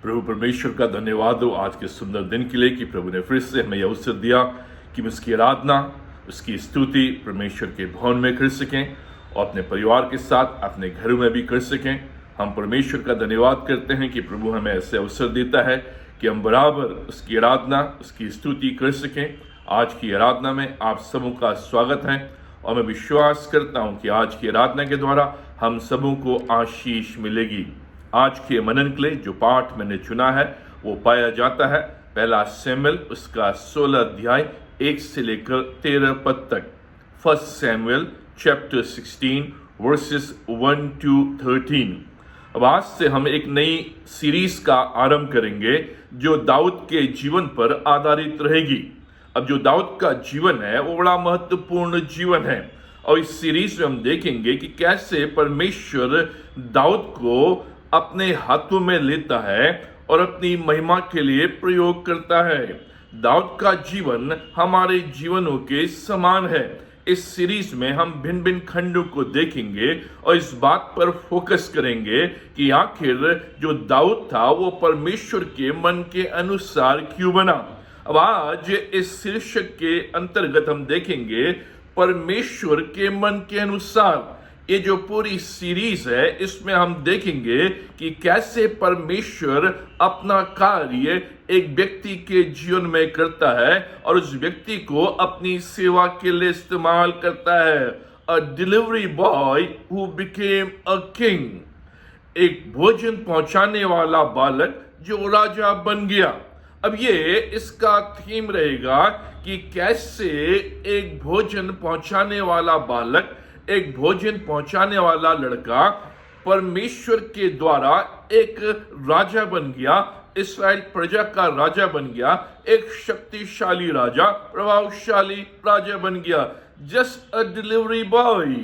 प्रभु परमेश्वर का धन्यवाद हो आज के सुंदर दिन के लिए कि प्रभु ने फिर से हमें यह अवसर दिया कि हम उसकी आराधना, उसकी स्तुति परमेश्वर के भवन में कर सकें और अपने परिवार के साथ अपने घरों में भी कर सकें। हम परमेश्वर का धन्यवाद करते हैं कि प्रभु हमें ऐसे अवसर देता है कि हम बराबर उसकी आराधना, उसकी स्तुति कर सकें। आज की आराधना में आप सबों का स्वागत है और मैं विश्वास करता हूं कि आज की आराधना के द्वारा हम सबों को आशीष मिलेगी। आज के मनन के लिए जो पाठ मैंने चुना है वो पाया जाता है पहला शमूएल उसका 16 अध्याय 1 से लेकर 13 पद तक। फर्स्ट शमूएल चैप्टर 16 वर्सेस 1 to 13। अब आज से हम एक नई सीरीज का आरंभ करेंगे जो दाऊद के जीवन पर आधारित रहेगी। अब जो दाऊद का जीवन है वो बड़ा महत्वपूर्ण जीवन है और इस सीरीज में हम देखेंगे कि कैसे परमेश्वर दाऊद को अपने हाथों में लेता है और अपनी महिमा के लिए प्रयोग करता है। दाऊद का जीवन हमारे जीवनों के समान है। इस सीरीज में हम भिन्न भिन्न खंडों को देखेंगे और इस बात पर फोकस करेंगे कि आखिर जो दाऊद था वो परमेश्वर के मन के अनुसार क्यों बना। अब आज इस शीर्षक के अंतर्गत हम देखेंगे परमेश्वर के मन के अनुसार। ये जो पूरी सीरीज है इसमें हम देखेंगे कि कैसे परमेश्वर अपना कार्य एक व्यक्ति के जीवन में करता है और उस व्यक्ति को अपनी सेवा के लिए इस्तेमाल करता है। A delivery boy who became a king, एक भोजन पहुंचाने वाला बालक जो राजा बन गया। अब ये इसका थीम रहेगा कि कैसे एक भोजन पहुंचाने वाला बालक, एक भोजन पहुंचाने वाला लड़का परमेश्वर के द्वारा एक राजा बन गया, इस्राएल प्रजा का राजा बन गया, एक शक्तिशाली राजा, प्रभावशाली राजा बन गया। जस्ट अ डिलीवरी बॉय,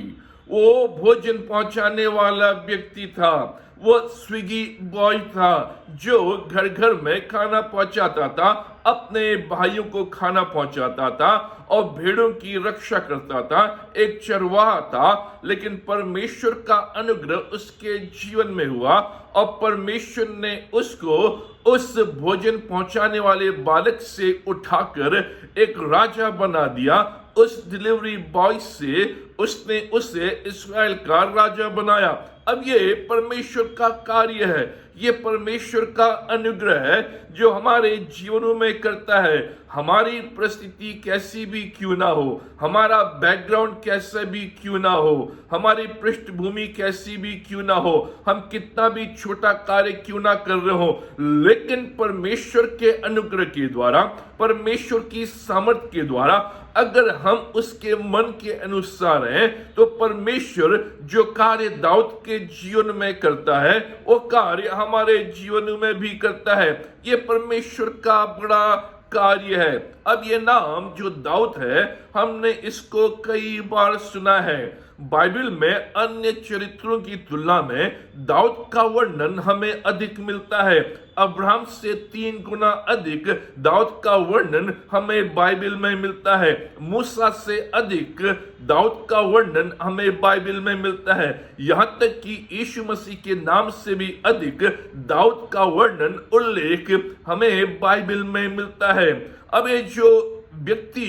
वो भोजन पहुंचाने वाला व्यक्ति था, वो स्विगी बॉय था जो घर घर में खाना पहुंचाता था, अपने भाइयों को खाना पहुंचाता था और भेड़ों की रक्षा करता था। एक चरवाहा था, लेकिन परमेश्वर का अनुग्रह उसके जीवन में हुआ और परमेश्वर ने उसको उस भोजन पहुंचाने वाले बालक से उठाकर एक राजा बना दिया। उस डिलीवरी बॉय से उसने उसे इस्राएल का राजा बनाया। अब ये परमेश्वर का कार्य है, ये परमेश्वर का अनुग्रह है जो हमारे जीवनों में करता है। हमारी परिस्थिति कैसी भी क्यों ना हो, हमारा बैकग्राउंड कैसा भी क्यों ना हो, हमारी पृष्ठभूमि कैसी भी क्यों ना हो, हम कितना भी छोटा कार्य क्यों ना कर रहे हो, लेकिन परमेश्वर के अनुग्रह के द्वारा, परमेश्वर की सामर्थ्य के द्वारा अगर हम उसके मन के अनुसार हैं तो परमेश्वर जो कार्य दाऊद के जीवन में करता है वो कार्य हमारे जीवन में भी करता है। ये परमेश्वर का बड़ा कार्य है। अब ये नाम जो दाऊद है हमने इसको कई बार सुना है। बाइबल में अन्य चरित्रों की तुलना में दाऊद का वर्णन हमें अधिक मिलता है। अब्राहम से 3 गुना अधिक दाऊद का वर्णन हमें बाइबल में मिलता है। मूसा से अधिक दाऊद का वर्णन हमें बाइबल में मिलता है। यहाँ तक कि यीशु मसीह के नाम से भी अधिक दाऊद का वर्णन, उल्लेख हमें बाइबल में मिलता है। अब ये जो व्यक्ति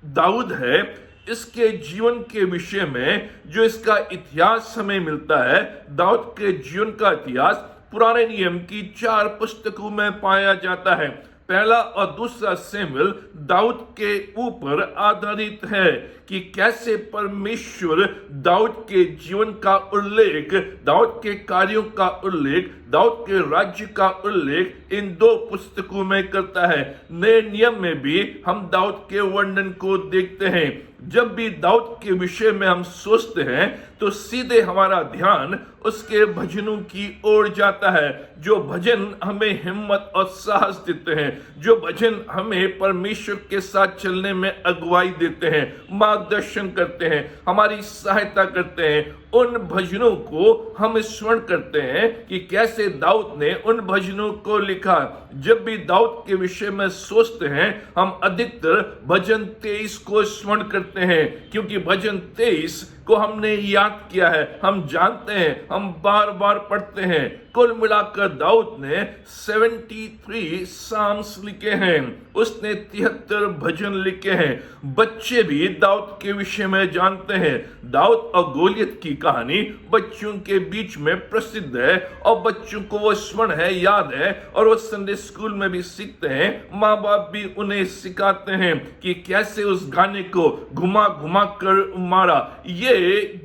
दाऊद है इसके जीवन के विषय में जो इसका इतिहास हमें मिलता है, दाऊद के जीवन का इतिहास पुराने नियम की 4 पुस्तकों में पाया जाता है। पहला और दूसरा शमूएल दाऊद के ऊपर आधारित है कि कैसे परमेश्वर दाऊद के जीवन का उल्लेख, दाऊद के कार्यों का उल्लेख, दाऊद के राज्य का उल्लेख इन दो पुस्तकों में करता है। नए नियम में भी हम दाऊद के वर्णन को देखते हैं। जब भी दाऊद के विषय में हम सोचते हैं तो सीधे हमारा ध्यान उसके भजनों की ओर जाता है। जो भजन हमें हिम्मत और साहस देते हैं, जो भजन हमें परमेश्वर के साथ चलने में अगुवाई देते हैं, मार्गदर्शन करते हैं, हमारी सहायता करते हैं, उन भजनों को हम स्मरण करते हैं कि कैसे दाऊद ने उन भजनों को लिखा। जब भी दाऊद के विषय में सोचते हैं हम अधिकतर भजन 23 को स्मरण करते हैं, क्योंकि भजन 23 को हमने याद किया है, हम जानते हैं, हम बार बार पढ़ते हैं। कुल मिलाकर दाऊद ने 73 साम्स लिखे हैं, उसने 73 भजन लिखे हैं। बच्चे भी दाऊद के विषय में जानते हैं। दाऊद और गोलियत की कहानी बच्चों के बीच में प्रसिद्ध है और बच्चों को वो स्मरण है, याद है, और वो संडे स्कूल में भी सीखते हैं। माँ बाप भी उन्हें सिखाते हैं कि कैसे उस गाने को घुमा घुमा कर मारा। ये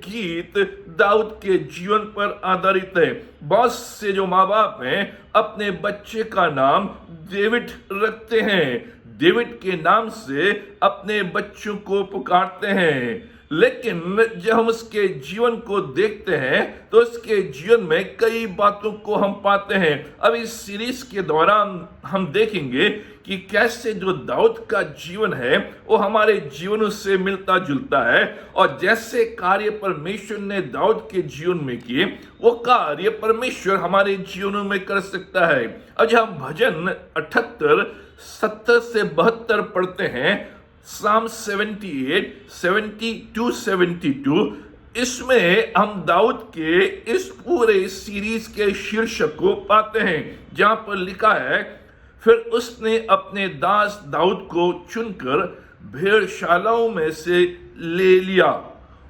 गीत दाऊद के जीवन पर आधारित है। बहुत से जो माँ बाप हैं अपने बच्चे का नाम डेविड रखते हैं, डेविड के नाम से अपने बच्चों को पुकारते हैं। लेकिन जब हम उसके जीवन को देखते हैं तो उसके जीवन में कई बातों को हम पाते हैं। अब इस सीरीज के दौरान हम देखेंगे कि कैसे जो दाऊद का जीवन है वो हमारे जीवनों से मिलता जुलता है, और जैसे कार्य परमेश्वर ने दाऊद के जीवन में किए वो कार्य परमेश्वर हमारे जीवनों में कर सकता है। अब जब हम भजन 78, 70 से 72 पढ़ते हैं, Psalm 78, 72, 72, इसमें हम दाऊद के इस पूरे सीरीज के शीर्षक को पाते हैं, जहां पर लिखा है, फिर उसने अपने दास दाऊद को चुनकर भेड़शालाओं में से ले लिया।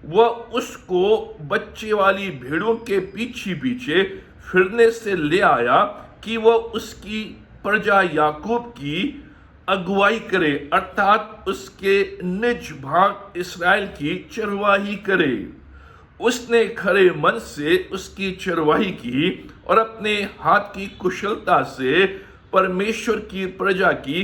वह उसको बच्चे वाली भेड़ों के पीछे पीछे फिरने से ले आया कि वह उसकी प्रजा याकूब की अगुवाई करे, अर्थात उसके निज भाग इस्राएल की चरवाही करे। उसने खरे मन से उसकी चरवाही की और अपने हाथ की कुशलता से परमेश्वर की प्रजा की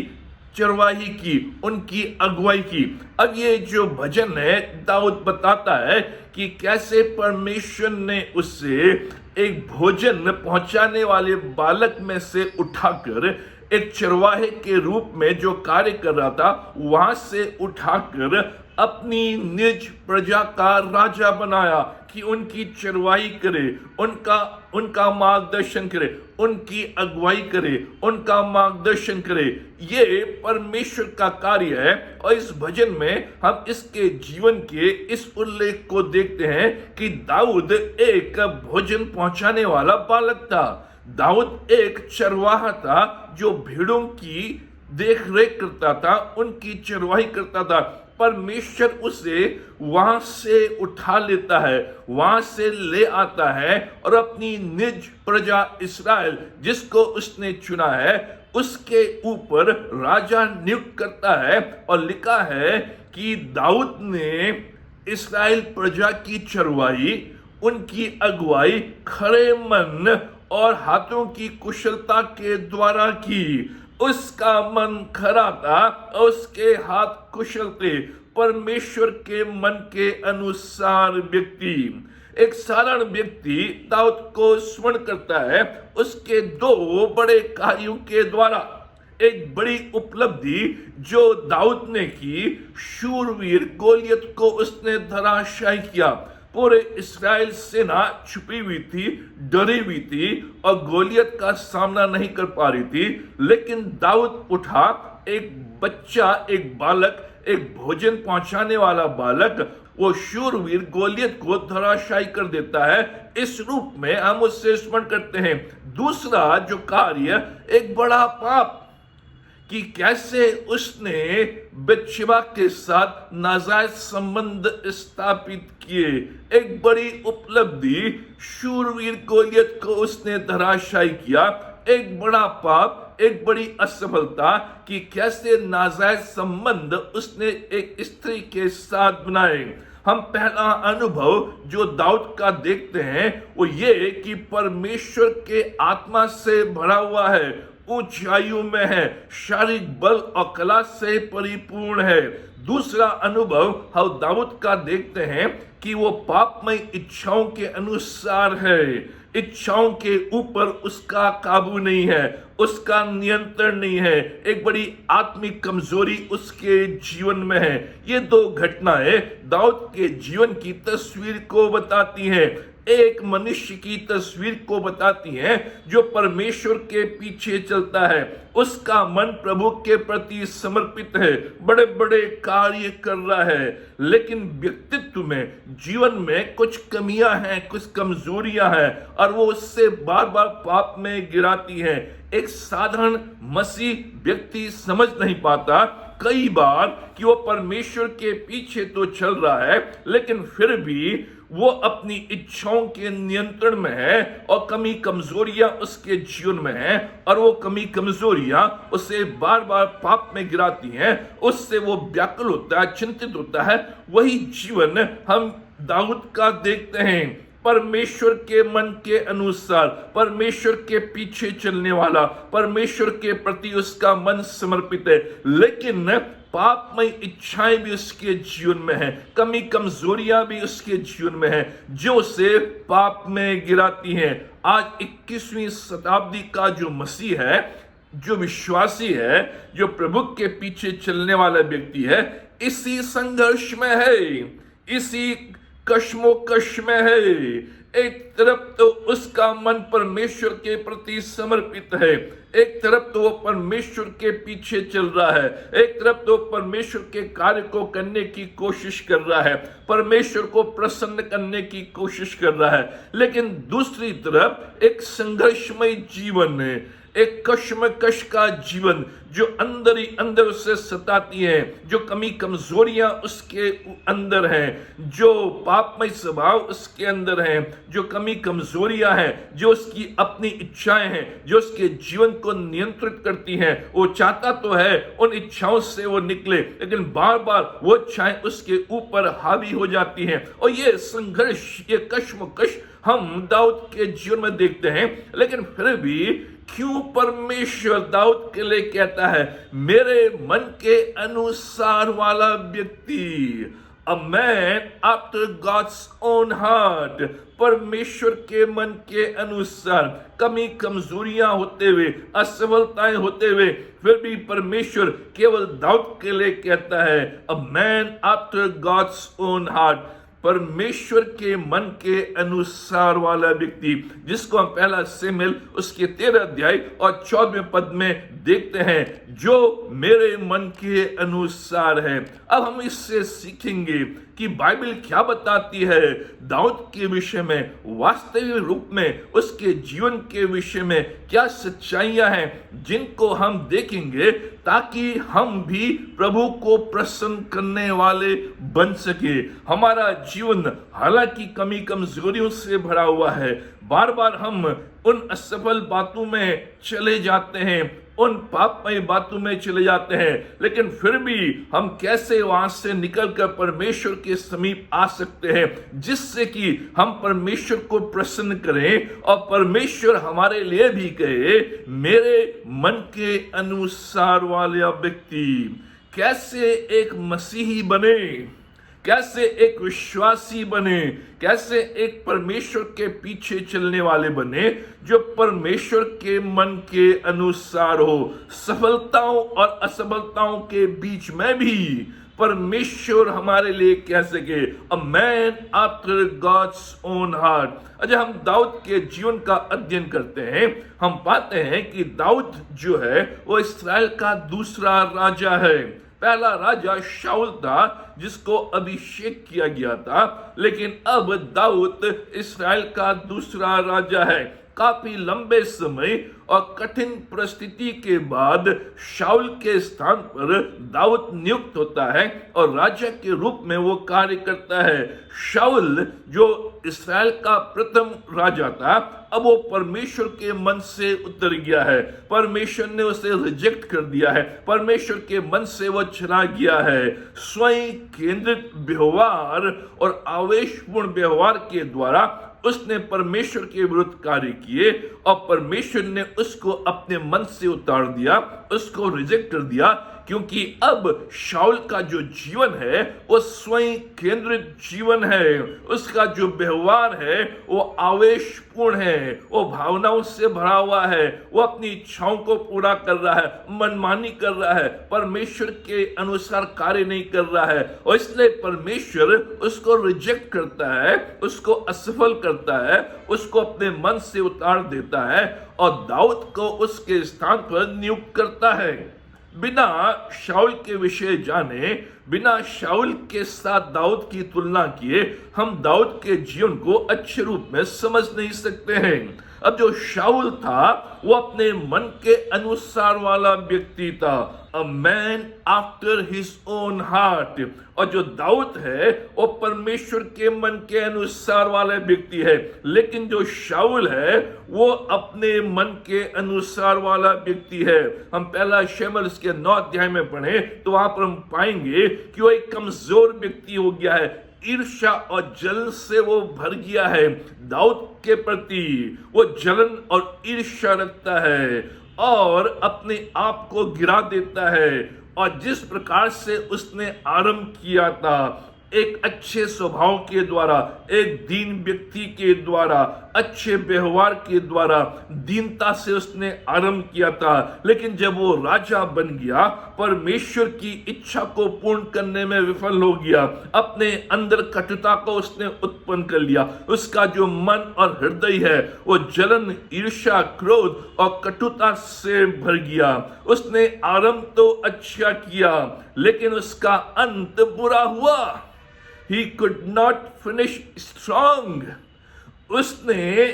चरवाही की, उनकी अगुवाई की। अब ये जो भजन है दाऊद बताता है कि कैसे परमेश्वर ने उससे एक भोजन पहुंचाने वाले बालक में से उठाकर एक चरवाहे के रूप में जो कार्य कर रहा था वहां से उठाकर अपनी निज प्रजा का राजा बनाया कि उनकी चरवाही करे, उनका मार्गदर्शन करे, उनकी अगुवाई करे, उनका मार्गदर्शन करे। ये परमेश्वर का कार्य है। और इस भजन में हम इसके जीवन के इस उल्लेख को देखते हैं कि दाऊद एक भोजन पहुंचाने वाला बालक था। दाऊद एक चरवाहा था जो भेड़ों की देख रेख करता था, उनकी चरवाही करता था। परमेश्वर उसे वहां से उठा लेता है, वहां से ले आता है और अपनी निज प्रजा इस्राएल जिसको उसने चुना है उसके ऊपर राजा नियुक्त करता है। और लिखा है कि दाऊद ने इस्राएल प्रजा की चरवाही, उनकी अगुवाई खरे मन और हाथों की कुशलता के द्वारा की। उसका मन खरा था, उसके हाथ कुशल थे, परमेश्वर के मन के अनुसार व्यक्ति। एक साधारण व्यक्ति दाऊद को स्मरण करता है उसके दो बड़े कार्यों के द्वारा। एक बड़ी उपलब्धि जो दाऊद ने की, शूरवीर गोलियत को उसने धराशायी किया। पूरे इस्राएल सेना छुपी हुई थी, डरी हुई थी और गोलियत का सामना नहीं कर पा रही थी। लेकिन दाऊद उठा, एक बच्चा, एक बालक, एक भोजन पहुंचाने वाला बालक, वो शूरवीर गोलियत को धराशायी कर देता है। इस रूप में हम उससे स्मरण करते हैं। दूसरा जो कार्य, एक बड़ा पाप कि कैसे उसने बत्शेबा के साथ नाजायज संबंध स्थापित किए। एक बड़ी उपलब्धि, शूरवीर गोलियत को उसने धराशायी किया। एक बड़ा पाप, एक बड़ी असफलता कि कैसे नाजायज संबंध उसने एक स्त्री के साथ बनाए। हम पहला अनुभव जो दाऊद का देखते हैं वो ये कि परमेश्वर के आत्मा से भरा हुआ है, ऊंचाइयों में है, शारीरिक बल और कला से परिपूर्ण है। दूसरा अनुभव हम दाऊद का देखते हैं कि वो पापमय इच्छाओं के अनुसार है, इच्छाओं के ऊपर उसका काबू नहीं है, उसका नियंत्रण नहीं है, एक बड़ी आत्मिक कमजोरी उसके जीवन में है। ये दो घटनाएं दाऊद के जीवन की तस्वीर को बताती हैं, एक मनुष्य की तस्वीर को बताती हैं जो परमेश्वर के पीछे चलता है, उसका मन प्रभु के प्रति समर्पित है, बड़े बड़े कार्य कर रहा है, लेकिन व्यक्तित्व में, जीवन में कुछ कमियां हैं, कुछ कमजोरियां हैं और वो उससे बार बार पाप में गिराती हैं। एक साधारण मसीह व्यक्ति समझ नहीं पाता कई बार कि वो परमेश्वर के पीछे तो चल रहा है, लेकिन फिर भी वो अपनी इच्छाओं के नियंत्रण में है और कमी कमजोरियां उसके जीवन में हैं और वो कमी कमजोरियां उसे बार बार पाप में गिराती हैं, उससे वो व्याकुल होता है, चिंतित होता है। वही जीवन हम दाऊद का देखते हैं, परमेश्वर के मन के अनुसार, परमेश्वर के पीछे चलने वाला, परमेश्वर के प्रति उसका मन समर्पित है, लेकिन पापमय इच्छाएं भी उसके जीवन में है, कमी कमजोरियां भी उसके जीवन में है जो उसे पाप में गिराती हैं। आज 21वीं शताब्दी का जो मसीह है, जो विश्वासी है, जो प्रभु के पीछे चलने वाला व्यक्ति है, इसी संघर्ष में है, इसी कश्मोकश में है। एक तरफ तो उसका मन परमेश्वर के प्रति समर्पित है, एक तरफ तो वो परमेश्वर के पीछे चल रहा है, एक तरफ तो परमेश्वर के कार्य को करने की कोशिश कर रहा है, परमेश्वर को प्रसन्न करने की कोशिश कर रहा है, लेकिन दूसरी तरफ एक संघर्षमय जीवन है, एक कश्मकश का जीवन जो अंदर ही अंदर उसे सताती है, जो कमी कमजोरियां उसके अंदर हैं, जो पापमय स्वभाव उसके अंदर हैं, जो कमी कमजोरियां हैं, जो उसकी अपनी इच्छाएं हैं, जो उसके जीवन को नियंत्रित करती हैं। वो चाहता तो है उन इच्छाओं से वो निकले, लेकिन बार बार वो इच्छाएं उसके ऊपर हावी हो जाती हैं और ये संघर्ष, ये कश्मकश हम दाऊद के जीवन में देखते हैं। लेकिन फिर भी क्यों परमेश्वर दाऊद के लिए कहता है मेरे मन के अनुसार वाला व्यक्ति, a man after God's own heart, परमेश्वर के मन के अनुसार, कमी कमजोरियां होते हुए, असफलताएं होते हुए, फिर भी परमेश्वर केवल दाऊद के लिए कहता है a man after God's own heart, परमेश्वर के मन के अनुसार वाला व्यक्ति, जिसको हम पहला शमूएल उसके 13 अध्याय और 14वें पद में देखते हैं, जो मेरे मन के अनुसार है। अब हम इससे सीखेंगे कि बाइबल क्या बताती है दाऊद के विषय में, वास्तविक रूप में उसके जीवन के विषय में क्या सच्चाइयां हैं जिनको हम देखेंगे ताकि हम भी प्रभु को प्रसन्न करने वाले बन सके। हमारा जीवन हालांकि कमी कमजोरियों से भरा हुआ है, बार बार हम उन असफल बातों में चले जाते हैं, उन पापमय बातों में चले जाते हैं, लेकिन फिर भी हम कैसे वहां से निकलकर परमेश्वर के समीप आ सकते हैं जिससे कि हम परमेश्वर को प्रसन्न करें और परमेश्वर हमारे लिए भी कहे मेरे मन के अनुसार वाला व्यक्ति। कैसे एक मसीही बने, कैसे एक विश्वासी बने, कैसे एक परमेश्वर के पीछे चलने वाले बने जो परमेश्वर के मन के अनुसार हो। सफलताओं और असफलताओं के बीच में भी परमेश्वर हमारे लिए कह सके a man after God's own heart. जब हम दाऊद के जीवन का अध्ययन करते हैं, हम पाते हैं कि दाऊद जो है वो इस्राएल का दूसरा राजा है। पहला राजा शाऊल था जिसको अभिषेक किया गया था, लेकिन अब दाऊद इस्राएल का दूसरा राजा है। काफी लंबे समय और कठिन परिस्थिति के बाद शाऊल के स्थान पर दाऊद नियुक्त होता है और राजा के रूप में वो कार्य करता है। शाऊल जो इस्राएल का प्रथम राजा था, अब वो परमेश्वर के मन से उतर गया है। परमेश्वर ने उसे रिजेक्ट कर दिया है, परमेश्वर के मन से वो चला गया है। स्वयं केंद्रित व्यवहार और आवेशपूर्ण व्यवहार के द्वारा उसने परमेश्वर के विरुद्ध कार्य किए और परमेश्वर ने उसको अपने मन से उतार दिया, उसको रिजेक्ट कर दिया, क्योंकि अब शाऊल का जो जीवन है वो स्वयं केंद्रित जीवन है। उसका जो व्यवहार है वो आवेशपूर्ण है, वो भावनाओं से भरा हुआ है, वो अपनी इच्छाओं को पूरा कर रहा है, मनमानी कर रहा है, परमेश्वर के अनुसार कार्य नहीं कर रहा है और इसलिए परमेश्वर उसको रिजेक्ट करता है, उसको असफल करता है, उसको अपने मन से उतार देता है और दाऊद को उसके स्थान पर नियुक्त करता है। बिना शाऊल के विषय जाने, बिना शाऊल के साथ दाऊद की तुलना किए हम दाऊद के जीवन को अच्छे रूप में समझ नहीं सकते हैं। अब जो शाऊल था वो अपने मन के अनुसार वाला व्यक्ति था, अ man after his own heart, और जो दाऊद है वो परमेश्वर के मन के अनुसार वाला व्यक्ति है। लेकिन जो शाऊल है वो अपने मन के अनुसार वाला व्यक्ति है। हम पहला शमूएल के 9 अध्याय में पढ़े तो वहां पर हम पाएंगे कि वो एक कमजोर व्यक्ति हो गया है, ईर्ष्या और जलन से वो भर गया है। दाऊद के प्रति वो जलन और ईर्ष्या रखता है और अपने आप को गिरा देता है। और जिस प्रकार से उसने आरंभ किया था, एक अच्छे स्वभाव के द्वारा, एक दीन व्यक्ति के द्वारा, अच्छे व्यवहार के द्वारा, दीनता से उसने आरंभ किया था। लेकिन जब वो राजा बन गया, परमेश्वर की इच्छा को पूर्ण करने में विफल हो गया, अपने अंदर कटुता को उसने उत्पन्न कर लिया। उसका जो मन और हृदय है वो जलन, ईर्ष्या, क्रोध और कटुता से भर गया। उसने आरंभ तो अच्छा किया लेकिन उसका अंत बुरा हुआ। He could not finish strong. उसने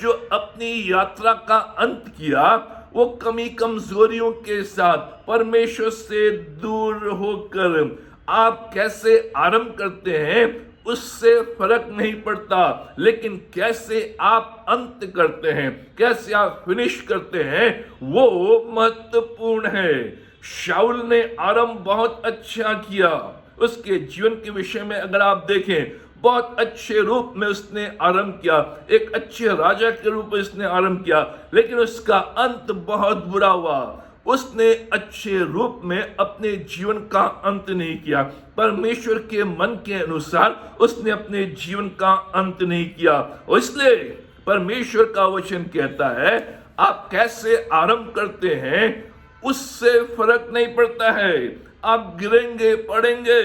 जो अपनी यात्रा का अंत किया वो कमी कमजोरियों के साथ, परमेश्वर से दूर होकर। आप कैसे आरंभ करते हैं उससे फर्क नहीं पड़ता, लेकिन कैसे आप अंत करते हैं, कैसे आप फिनिश करते हैं, वो महत्वपूर्ण है। शाऊल ने आरंभ बहुत अच्छा किया। उसके जीवन के विषय में अगर आप देखें, बहुत अच्छे रूप में उसने आरंभ किया, एक अच्छे राजा के रूप में उसने आरंभ किया, लेकिन उसका अंत बहुत बुरा हुआ। उसने अच्छे रूप में अपने जीवन का अंत नहीं किया, परमेश्वर के मन के अनुसार उसने अपने जीवन का अंत नहीं किया। और इसलिए परमेश्वर का वचन कहता है, आप कैसे आरंभ करते हैं उससे फर्क नहीं पड़ता है। आप गिरेंगे, पड़ेंगे,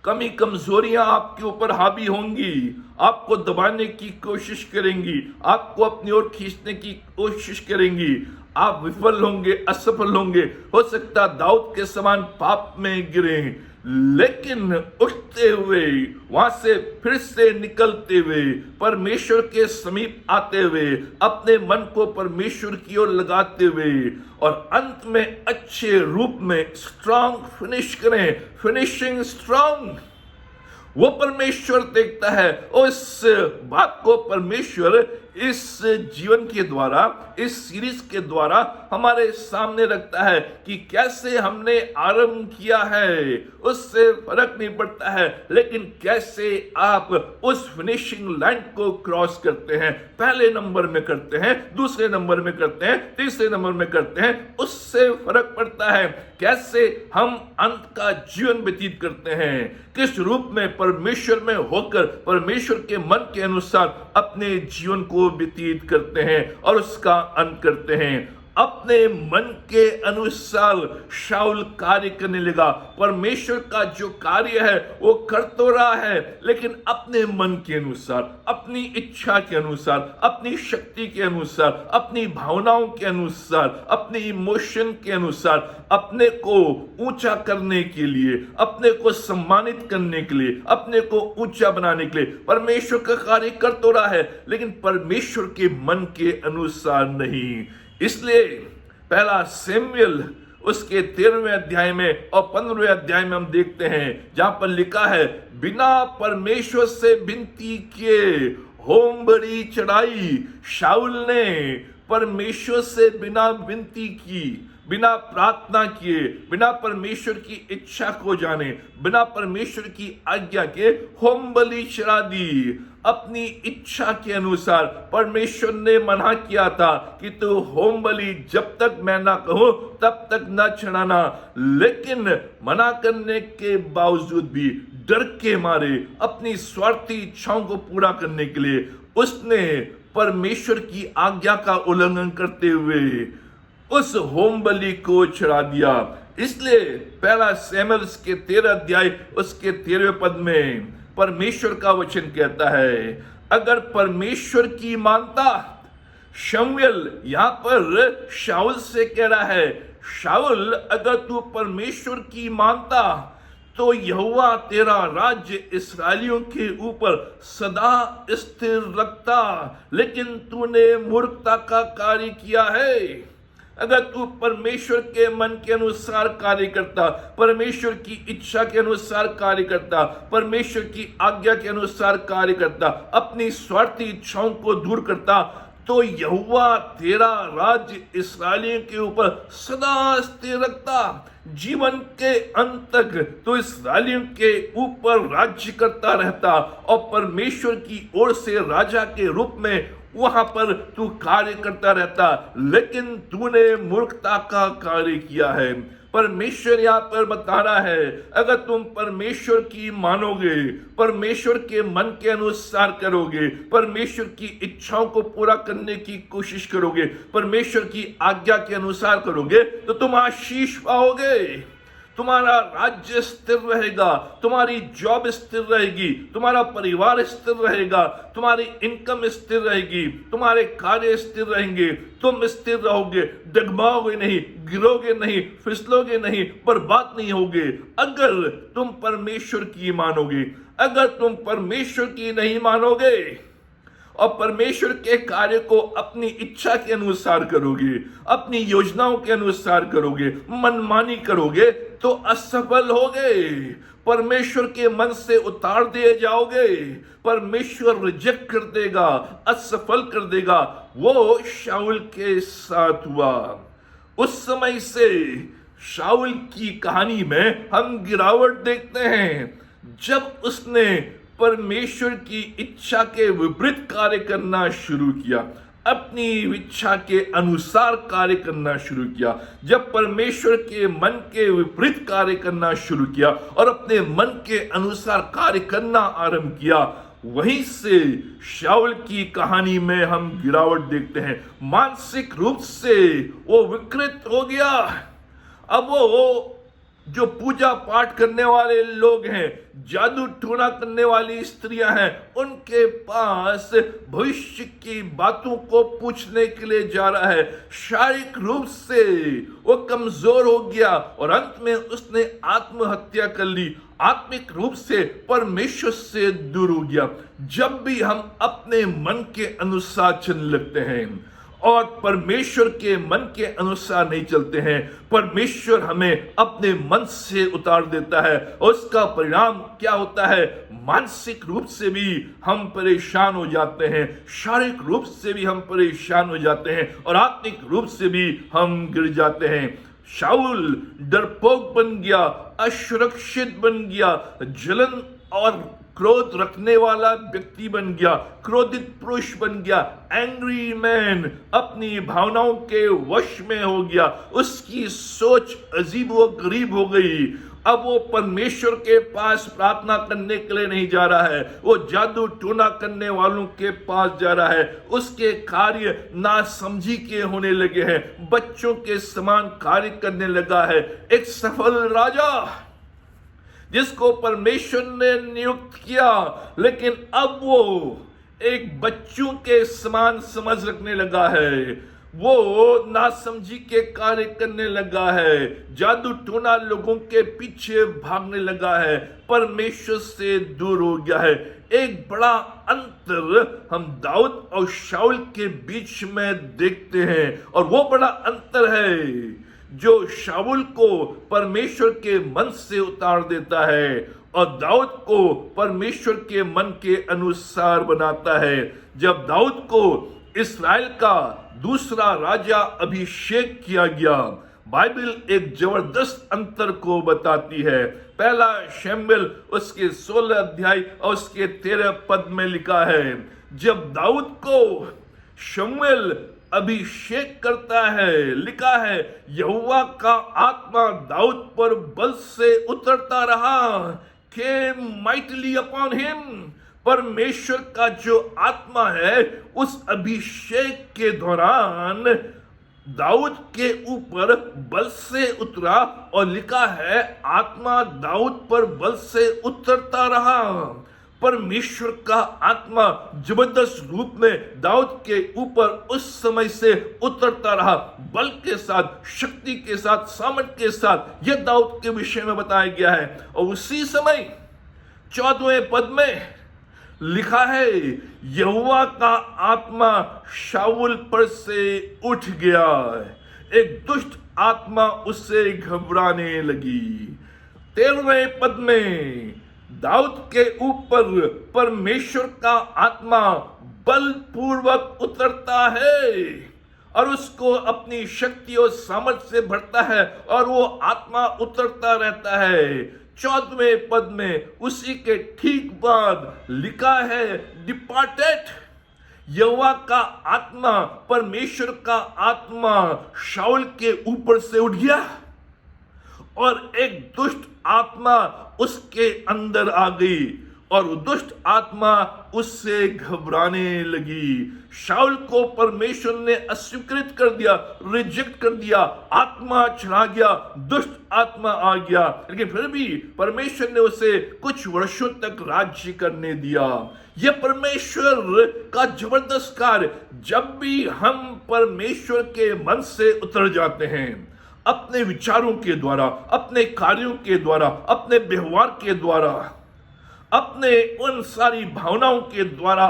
कमी कमजोरियां आपके ऊपर हावी होंगी, आपको दबाने की कोशिश करेंगी, आपको अपनी ओर खींचने की कोशिश करेंगी, आप विफल होंगे, असफल होंगे, हो सकता दाऊद के समान पाप में गिरे, लेकिन उठते हुए, वहां से फिर से निकलते हुए, परमेश्वर के समीप आते हुए, अपने मन को परमेश्वर की ओर लगाते हुए और अंत में अच्छे रूप में स्ट्रांग फिनिश करें, फिनिशिंग स्ट्रांग। वो परमेश्वर देखता है और इस बात को परमेश्वर इस जीवन के द्वारा, इस सीरीज के द्वारा हमारे सामने रखता है कि कैसे हमने आरंभ किया है उससे फर्क नहीं पड़ता है, लेकिन कैसे आप उस फिनिशिंग लाइन को क्रॉस करते हैं, पहले नंबर में करते हैं, दूसरे नंबर में करते हैं, तीसरे नंबर में करते हैं, उससे फर्क पड़ता है। कैसे हम अंत का जीवन व्यतीत करते हैं, किस रूप में परमेश्वर में होकर परमेश्वर के मन के अनुसार अपने जीवन को व्यतीत करते हैं और उसका अंत करते हैं। अपने मन के अनुसार शाऊल कार्य करने लगा। परमेश्वर का जो कार्य है वो कर तो रहा है, लेकिन अपने मन के अनुसार, अपनी इच्छा के अनुसार, अपनी शक्ति के अनुसार, अपनी भावनाओं के अनुसार, अपने इमोशन के अनुसार, अपने को ऊंचा करने के लिए, अपने को सम्मानित करने के लिए, अपने को ऊंचा बनाने के लिए परमेश्वर का कार्य कर तो रहा है, लेकिन परमेश्वर के मन के अनुसार नहीं। इसलिए पहला शमूएल उसके 13वें अध्याय में और 15वें अध्याय में हम देखते हैं जहां पर लिखा है, बिना परमेश्वर से विनती किए होम बलि चढ़ाई। शाऊल ने परमेश्वर से बिना विनती की, बिना प्रार्थना किए, बिना परमेश्वर की इच्छा को जाने, बिना परमेश्वर की आज्ञा के होम बलि चढ़ा दी। अपनी इच्छा के अनुसार परमेश्वर ने मना किया था कि तू होम बलि जब तक मैं ना कहूं तब तक न चढ़ाना, लेकिन मना करने के बावजूद भी डर के मारे अपनी स्वार्थी इच्छाओं को पूरा करने के लिए उसने परमेश्वर की आज्ञा का उल्लंघन करते हुए उस होम बलि को चढ़ा दिया। इसलिए पहला शमूएल के 13 अध्याय उसके 13वें पद में परमेश्वर का वचन कहता है, अगर परमेश्वर की मानता, शमूएल यहां पर शाऊल से कह रहा है, शाऊल अगर तू परमेश्वर की मानता तो यहोवा तेरा राज्य इस्राएलियों के ऊपर सदा स्थिर रखता, लेकिन तूने मूर्खता का कार्य किया है। अगर तू परमेश्वर के मन के अनुसार कार्य करता, परमेश्वर की इच्छा के अनुसार कार्य करता, परमेश्वर की आज्ञा के अनुसार कार्य करता, अपनी स्वार्थी इच्छाओं को दूर करता, तो यहोवा तेरा राज्य इस्राएलियों के ऊपर सदा स्थिर रखता। जीवन के अंत तक तो इस्राएलियों के ऊपर राज्य करता रहता और परमेश्वर की ओर से राजा के रूप में वहां पर तू कार्य करता रहता, लेकिन तूने मूर्खता का कार्य किया है। परमेश्वर यहाँ पर बता रहा है, अगर तुम परमेश्वर की मानोगे, परमेश्वर के मन के अनुसार करोगे, परमेश्वर की इच्छाओं को पूरा करने की कोशिश करोगे, परमेश्वर की आज्ञा के अनुसार करोगे, तो तुम आशीष पाओगे। तुम्हारा राज्य स्थिर रहेगा, तुम्हारी जॉब स्थिर रहेगी, तुम्हारा परिवार स्थिर रहेगा, तुम्हारी इनकम स्थिर रहेगी, तुम्हारे कार्य स्थिर रहेंगे, तुम स्थिर रहोगे, डगमगाओगे नहीं, गिरोगे नहीं, फिसलोगे नहीं, बर्बाद नहीं होगे। अगर तुम परमेश्वर की मानोगे, अगर तुम परमेश्वर की नहीं मानोगे और परमेश्वर के कार्य को अपनी इच्छा के अनुसार करोगे, अपनी योजनाओं के अनुसार करोगे, मनमानी करोगे, तो असफल होगे, परमेश्वर के मन से उतार दिए जाओगे, परमेश्वर रिजेक्ट कर देगा, असफल कर देगा। वो शाऊल के साथ हुआ। उस समय से शाऊल की कहानी में हम गिरावट देखते हैं, जब उसने परमेश्वर की इच्छा के विपरीत कार्य करना शुरू किया, अपनी इच्छा के अनुसार कार्य करना शुरू किया, जब परमेश्वर के मन के विपरीत कार्य करना शुरू किया और अपने मन के अनुसार कार्य करना आरंभ किया, वहीं से शाऊल की कहानी में हम गिरावट देखते हैं। मानसिक रूप से वो विकृत हो गया। अब वो जो पूजा पाठ करने वाले लोग हैं, जादू टोना करने वाली स्त्रियां हैं, उनके पास भविष्य की बातों को पूछने के लिए जा रहा है। शारीरिक रूप से वो कमजोर हो गया और अंत में उसने आत्महत्या कर ली। आत्मिक रूप से परमेश्वर से दूर हो गया। जब भी हम अपने मन के अनुसार चलने लगते हैं और परमेश्वर के मन के अनुसार नहीं चलते हैं, परमेश्वर हमें अपने मन से उतार देता है। उसका परिणाम क्या होता है? मानसिक रूप से भी हम परेशान हो जाते हैं, शारीरिक रूप से भी हम परेशान हो जाते हैं और आत्मिक रूप से भी हम गिर जाते हैं। शाऊल डरपोक बन गया, असुरक्षित बन गया, जलन और क्रोध रखने वाला व्यक्ति बन गया, क्रोधित पुरुष बन गया, एंग्री मैन, अपनी भावनाओं के वश में हो गया। उसकी सोच अजीब व गरीब हो गई। अब वो परमेश्वर के पास प्रार्थना करने के लिए नहीं जा रहा है, वो जादू टोना करने वालों के पास जा रहा है। उसके कार्य नासमझी के होने लगे हैं, बच्चों के समान कार्य करने लगा है। एक सफल राजा जिसको परमेश्वर ने नियुक्त किया, लेकिन अब वो एक बच्चों के समान समझ रखने लगा है, वो नासमझी के कार्य करने लगा है, जादू टोना लोगों के पीछे भागने लगा है, परमेश्वर से दूर हो गया है। एक बड़ा अंतर हम दाऊद और शाऊल के बीच में देखते हैं, और वो बड़ा अंतर है जो शाऊल को परमेश्वर के मन से उतार देता है और दाऊद को परमेश्वर के मन के अनुसार बनाता है। जब दाऊद को इस्राएल का दूसरा राजा अभिषेक किया गया, बाइबल एक जबरदस्त अंतर को बताती है। पहला शमूएल उसके 16 अध्याय और उसके 13 पद में लिखा है, जब दाऊद को शमूएल अभिषेक करता है, लिखा है, यहोवा का आत्मा दाऊद पर बल से उतरता रहा, came mightily upon him। परमेश्वर का जो आत्मा है उस अभिषेक के दौरान दाऊद के ऊपर बल से उतरा, और लिखा है आत्मा दाऊद पर बल से उतरता रहा। परमेश्वर का आत्मा जबरदस्त रूप में दाऊद के ऊपर उस समय से उतरता रहा, बल के साथ, शक्ति के साथ, सामर्थ के साथ। यह दाऊद के विषय में बताया गया है। और उसी समय 14वें पद में लिखा है, यहोवा का आत्मा शाऊल पर से उठ गया, एक दुष्ट आत्मा उससे घबराने लगी। 13वें पद में दाऊद के ऊपर परमेश्वर का आत्मा बलपूर्वक उतरता है और उसको अपनी शक्ति और सामर्थ्य से भरता है, और वो आत्मा उतरता रहता है। 14वें पद में उसी के ठीक बाद लिखा है, डिपार्टेड, यहोवा का आत्मा, परमेश्वर का आत्मा शाऊल के ऊपर से उठ गया और एक दुष्ट आत्मा उसके अंदर आ गई, और दुष्ट आत्मा उससे घबराने लगी। शाऊल को परमेश्वर ने अस्वीकृत कर दिया, रिजेक्ट कर दिया, आत्मा चला गया, दुष्ट आत्मा आ गया, लेकिन फिर भी परमेश्वर ने उसे कुछ वर्षों तक राज्य करने दिया। यह परमेश्वर का जबरदस्त कार्य। जब भी हम परमेश्वर के मन से उतर जाते हैं, अपने विचारों के द्वारा, अपने कार्यों के द्वारा, अपने व्यवहार के द्वारा, अपने उन सारी भावनाओं के द्वारा,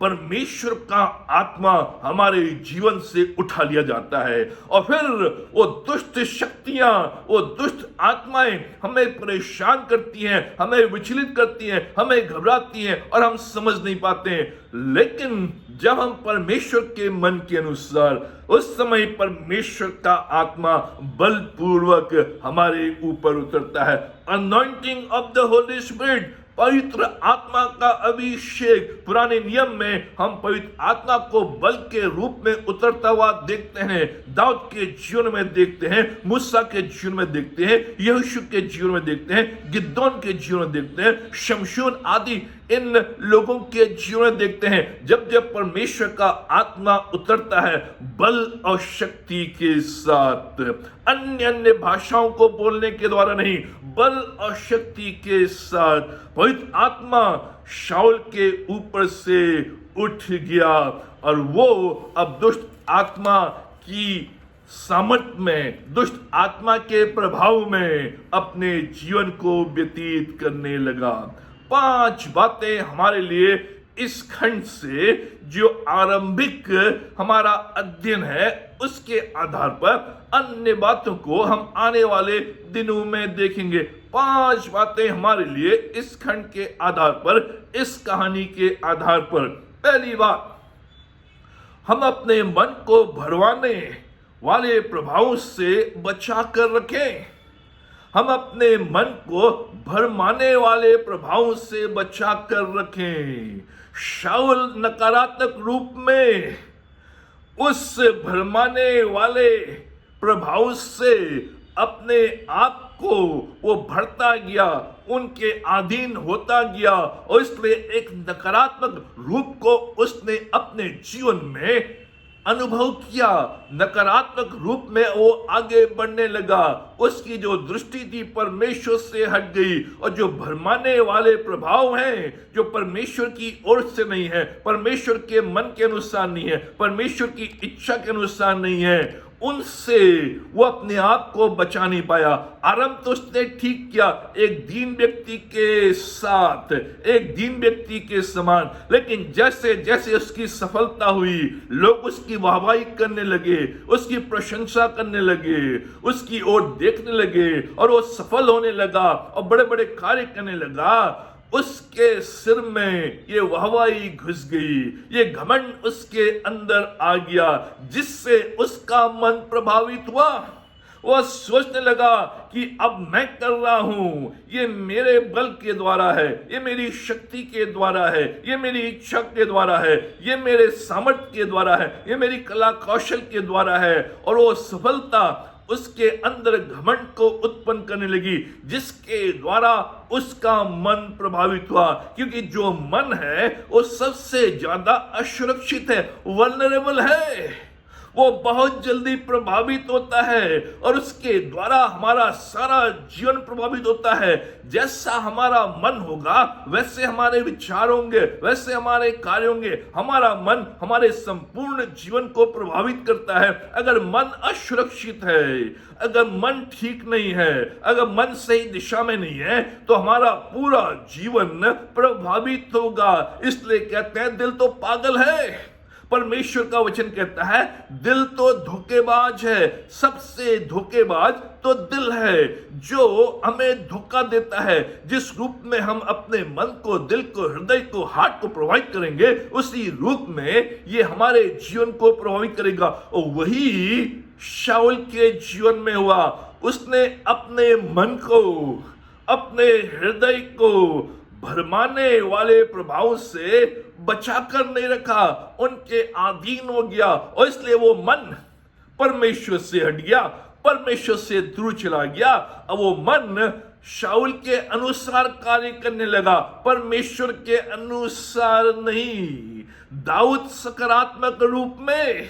परमेश्वर का आत्मा हमारे जीवन से उठा लिया जाता है, और फिर वो दुष्ट शक्तियां, वो दुष्ट आत्माएं हमें परेशान करती हैं, हमें विचलित करती हैं, हमें घबराती हैं, और हम समझ नहीं पाते हैं। लेकिन जब हम परमेश्वर के मन के अनुसार, उस समय परमेश्वर का आत्मा बलपूर्वक हमारे ऊपर उतरता है। Anointing of the Holi spirit, पवित्र आत्मा का अभिषेक। पुराने नियम में हम पवित्र आत्मा को बल के रूप में उतरता हुआ देखते हैं, दाऊद के जीवन में देखते हैं, मूसा के जीवन में देखते हैं, यहोशू के जीवन में देखते हैं, गिदोन के जीवन में देखते हैं, शमशून आदि इन लोगों के जीवन में देखते हैं। जब जब परमेश्वर का आत्मा उतरता है बल और शक्ति के साथ, अन्य अन्य भाषाओं को बोलने के द्वारा नहीं, बल और शक्ति के साथ, पवित्र आत्मा शाऊल के ऊपर से उठ गया, और वो अब दुष्ट आत्मा की सामर्थ में, दुष्ट आत्मा के प्रभाव में अपने जीवन को व्यतीत करने लगा। 5 बातें हमारे लिए इस खंड से, जो आरंभिक हमारा अध्ययन है, उसके आधार पर अन्य बातों को हम आने वाले दिनों में देखेंगे। 5 बातें हमारे लिए इस खंड के आधार पर, इस कहानी के आधार पर। पहली बात, हम अपने मन को भरवाने वाले प्रभाव से बचा कर रखें। हम अपने मन को भरमाने वाले प्रभाव से बचा कर रखें। शाऊल नकारात्मक रूप में उस भरमाने वाले प्रभाव से अपने आप को वो भरता गया, उनके अधीन होता गया, और इसलिए एक नकारात्मक रूप को उसने अपने जीवन में अनुभव किया। नकारात्मक रूप में वो आगे बढ़ने लगा, उसकी जो दृष्टि थी परमेश्वर से हट गई, और जो भरमाने वाले प्रभाव हैं जो परमेश्वर की ओर से नहीं है, परमेश्वर के मन के अनुसार नहीं है, परमेश्वर की इच्छा के अनुसार नहीं है, उनसे वो अपने आप को बचा नहीं पाया। आरंभ तो उसने ठीक किया, एक दीन व्यक्ति के साथ, एक दीन व्यक्ति के समान, लेकिन जैसे जैसे उसकी सफलता हुई, लोग उसकी वाहवाही करने लगे, उसकी प्रशंसा करने लगे, उसकी ओर देखने लगे, और वो सफल होने लगा और बड़े बड़े कार्य करने लगा। उसके सिर में ये वाहवाही घुस गई, ये घमंड उसके अंदर आ गया, जिससे उसका मन प्रभावित हुआ। वह सोचने लगा कि अब मैं कर रहा हूं, ये मेरे बल के द्वारा है, ये मेरी शक्ति के द्वारा है, ये मेरी इच्छा के द्वारा है, ये मेरे सामर्थ्य के द्वारा है, ये मेरी कला कौशल के द्वारा है। और वो सफलता उसके अंदर घमंड को उत्पन्न करने लगी, जिसके द्वारा उसका मन प्रभावित हुआ। क्योंकि जो मन है वो सबसे ज्यादा असुरक्षित है, वल्नरेबल है, वो बहुत जल्दी प्रभावित होता है, और उसके द्वारा हमारा सारा जीवन प्रभावित होता है। जैसा हमारा मन होगा वैसे हमारे विचार होंगे, वैसे हमारे कार्य होंगे। हमारा मन हमारे संपूर्ण जीवन को प्रभावित करता है। अगर मन असुरक्षित है, अगर मन ठीक नहीं है, अगर मन सही दिशा में नहीं है, तो हमारा पूरा जीवन प्रभावित होगा। इसलिए कहते हैं दिल तो पागल है। परमेश्वर का वचन कहता है दिल तो धोखेबाज है, सबसे धोखेबाज तो दिल है, जो हमें धोखा देता है। जिस रूप में हम अपने मन को, दिल को, हृदय को, हार्ट को प्रभावित करेंगे, उसी रूप में ये हमारे जीवन को प्रभावित करेगा। और वही शाऊल के जीवन में हुआ। उसने अपने मन को, अपने हृदय को भरमाने वाले प्रभाव से बचाकर नहीं रखा, उनके अधीन हो गया, और इसलिए वो मन परमेश्वर से हट गया, परमेश्वर से दूर चला गया। अब वो मन शाऊल के अनुसार कार्य करने लगा, परमेश्वर के अनुसार नहीं। दाऊद सकारात्मक रूप में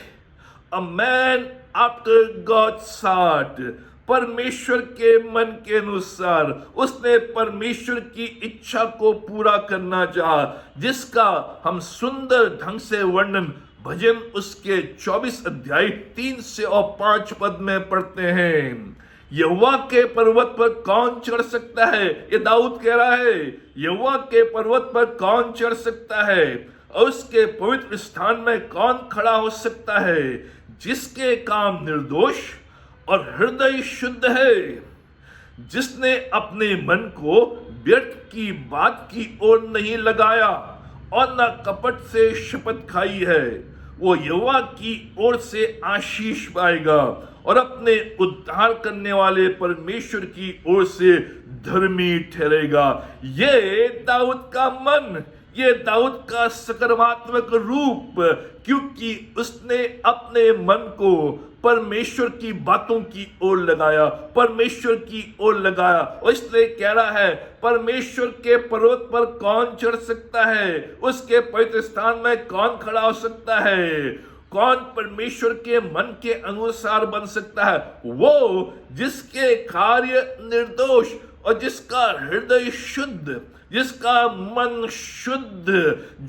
a man after God's heart, परमेश्वर के मन के अनुसार उसने परमेश्वर की इच्छा को पूरा करना चाहा, जिसका हम सुंदर ढंग से वर्णन भजन उसके 24 अध्याय 3 से और 5 पद में पढ़ते हैं। यहोवा के पर्वत पर कौन चढ़ सकता है? ये दाऊद कह रहा है, यहोवा के पर्वत पर कौन चढ़ सकता है, और उसके पवित्र स्थान में कौन खड़ा हो सकता है? जिसके काम निर्दोष और हृदय शुद्ध है, जिसने अपने मन को व्यर्थ की बात की ओर नहीं लगाया और न कपट से शपथ खाई है, वो यहोवा की ओर से आशीष पाएगा और अपने उद्धार करने वाले परमेश्वर की ओर से धर्मी ठहरेगा। ये दाऊद का मन, ये दाऊद का सकारात्मक रूप, क्योंकि उसने अपने मन को परमेश्वर की बातों की ओर लगाया, परमेश्वर की ओर लगाया। और इसलिए कह रहा है परमेश्वर के पर्वत पर कौन चढ़ सकता है, उसके पवित्र स्थान में कौन खड़ा हो सकता है, कौन परमेश्वर के मन के अनुसार बन सकता है? वो जिसके कार्य निर्दोष और जिसका हृदय शुद्ध, जिसका मन शुद्ध,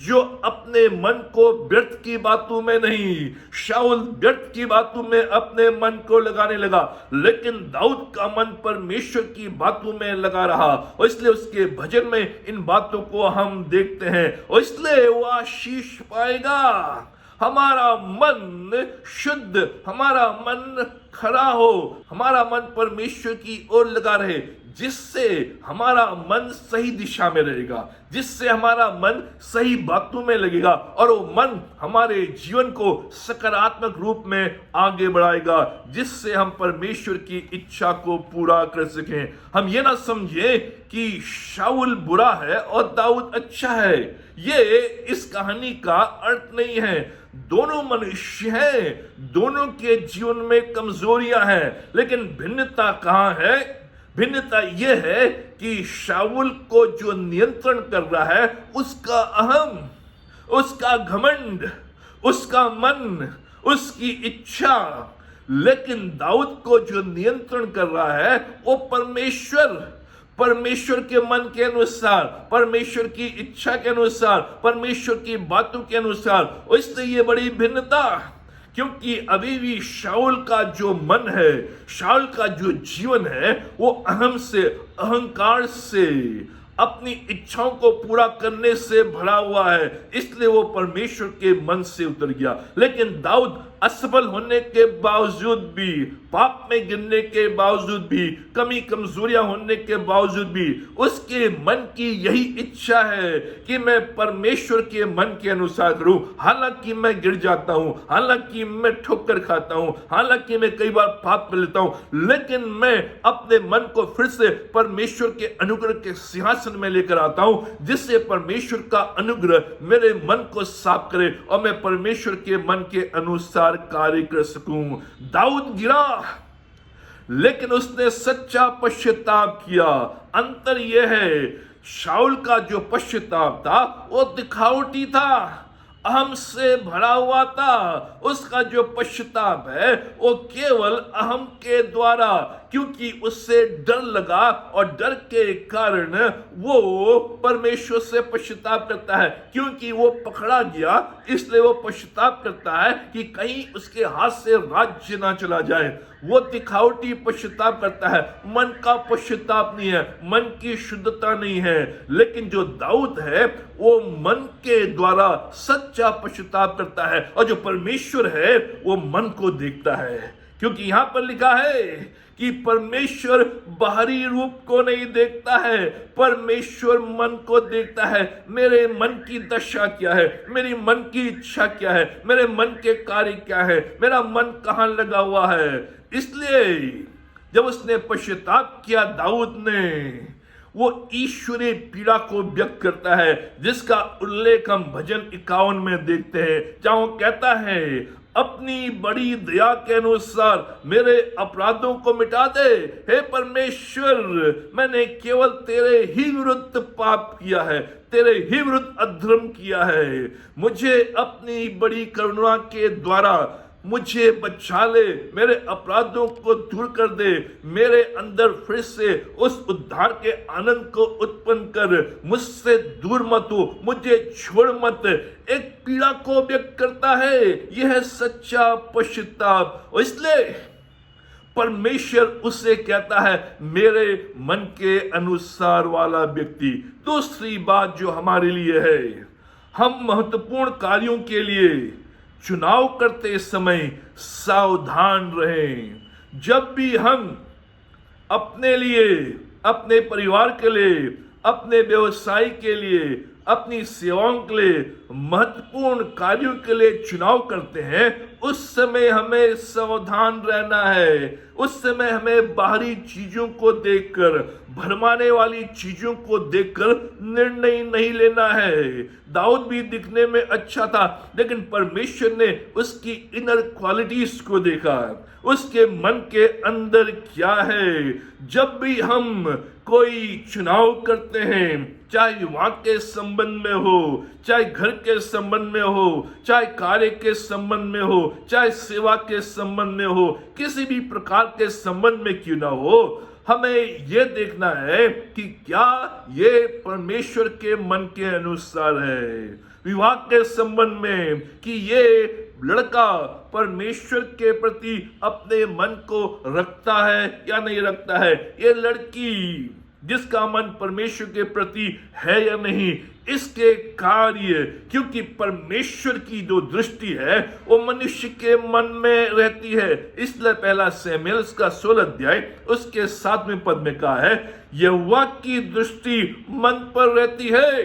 जो अपने मन को व्यर्थ की बातों में नहीं, शाऊल व्यर्थ की बातों में अपने मन को लगाने लगा, लेकिन दाऊद का मन परमेश्वर की बातों में लगा रहा, और इसलिए उसके भजन में इन बातों को हम देखते हैं, और इसलिए वो आशीष पाएगा। हमारा मन शुद्ध, हमारा मन खड़ा हो, हमारा मन परमेश्वर की ओर लगा रहे, जिससे हमारा मन सही दिशा में रहेगा, जिससे हमारा मन सही बातों में लगेगा, और वो मन हमारे जीवन को सकारात्मक रूप में आगे बढ़ाएगा, जिससे हम परमेश्वर की इच्छा को पूरा कर सकें। हम ये ना समझे कि शाऊल बुरा है और दाऊद अच्छा है, ये इस कहानी का अर्थ नहीं है। दोनों मनुष्य हैं, दोनों के जीवन में कमजोरियां हैं, लेकिन भिन्नता कहां है? भिन्नता यह है कि शाऊल को जो नियंत्रण कर रहा है उसका अहम, उसका घमंड, उसका मन, उसकी इच्छा, लेकिन दाऊद को जो नियंत्रण कर रहा है वो परमेश्वर के मन के अनुसार, परमेश्वर की इच्छा के अनुसार, परमेश्वर की बातों के अनुसार। इसलिए ये बड़ी भिन्नता, क्योंकि अभी भी शाऊल का जो मन है, शाऊल का जो जीवन है वो अहम से, अहंकार से, अपनी इच्छाओं को पूरा करने से भरा हुआ है, इसलिए वो परमेश्वर के मन से उतर गया। लेकिन दाऊद असफल होने के बावजूद भी, पाप में गिरने के बावजूद भी, कमी कमजोरियां होने के बावजूद भी, उसके मन की यही इच्छा है कि मैं परमेश्वर के मन के अनुसार करूं। हालांकि मैं गिर जाता हूं, हालांकि मैं ठोकर खाता हूं, हालांकि मैं कई बार पाप कर लेता हूं, लेकिन मैं अपने मन को फिर से परमेश्वर के अनुग्रह के सिंहासन में लेकर आता हूं, जिससे परमेश्वर का अनुग्रह मेरे मन को साफ करे और मैं परमेश्वर के मन के अनुसार कार्य कर सकूं। दाऊद गिरा, लेकिन उसने सच्चा पश्चाताप किया। अंतर यह है, शाऊल का जो पश्चाताप था वो दिखावटी था, अहम से भरा हुआ था। उसका जो पश्चाताप है वो केवल अहम के द्वारा, क्योंकि उससे डर लगा और डर के कारण वो परमेश्वर से पश्चाताप करता है। क्योंकि वो पकड़ा गया इसलिए वो पश्चाताप करता है कि कहीं उसके हाथ से राज्य ना चला जाए। वो दिखावटी पश्चाताप करता है, मन का पश्चाताप नहीं है, मन की शुद्धता नहीं है। लेकिन जो दाऊद है वो मन के द्वारा सच्चा पश्चाताप करता है, और जो परमेश्वर है वो मन को देखता है। क्योंकि यहां पर लिखा है कि परमेश्वर बाहरी रूप को नहीं देखता है, परमेश्वर मन को देखता है। मेरे मन की दशा क्या है, मेरी मन की इच्छा क्या है, मेरे मन के कार्य क्या है, मेरा मन कहां लगा हुआ है। इसलिए जब उसने पश्चाताप किया दाऊद ने, वो ईश्वरीय पीड़ा को व्यक्त करता है, जिसका उल्लेख हम भजन 51 में देखते हैं, जहां वो कहता है, अपनी बड़ी दया के अनुसार मेरे अपराधों को मिटा दे। हे परमेश्वर, मैंने केवल तेरे ही विरुद्ध पाप किया है, तेरे ही विरुद्ध अधर्म किया है। मुझे अपनी बड़ी करुणा के द्वारा मुझे बचा ले, मेरे अपराधों को दूर कर दे, मेरे अंदर फिर से उस उद्धार के आनंद को उत्पन्न कर, मुझसे दूर मत हो, मुझे छोड़ मत। एक पीड़ा को व्यक्त करता है, यह है सच्चा पश्चाताप। इसलिए परमेश्वर उसे कहता है मेरे मन के अनुसार वाला व्यक्ति। दूसरी बात जो हमारे लिए है, हम महत्वपूर्ण कार्यों के लिए चुनाव करते समय सावधान रहें। जब भी हम अपने लिए, अपने परिवार के लिए, अपने व्यवसाय के लिए, अपनी सेवाओं के लिए, महत्वपूर्ण कार्यों के लिए चुनाव करते हैं, उस समय हमें सावधान रहना है। उस समय हमें बाहरी चीजों को देखकर, भरमाने वाली चीजों को देखकर निर्णय नहीं लेना है। दाऊद भी दिखने में अच्छा था, लेकिन परमेश्वर ने उसकी इनर क्वालिटीज को देखा, उसके मन के अंदर क्या है। जब भी हम कोई चुनाव करते हैं, चाहे विवाह के संबंध में हो, चाहे घर के संबंध में हो, चाहे कार्य के संबंध में हो, चाहे सेवा के संबंध में हो, किसी भी प्रकार के संबंध में क्यों ना हो, हमें यह देखना है कि क्या ये परमेश्वर के मन के अनुसार है। विवाह के संबंध में कि ये लड़का परमेश्वर के प्रति अपने मन को रखता है या नहीं रखता है, ये लड़की जिसका मन परमेश्वर के प्रति है या नहीं, इसके कार्य, क्योंकि परमेश्वर की जो दृष्टि है वो मनुष्य के मन में रहती है। इसलिए पहला शमूएल का 16 अध्याय उसके 7वें पद में कहा है, यहोवा की दृष्टि मन पर रहती है,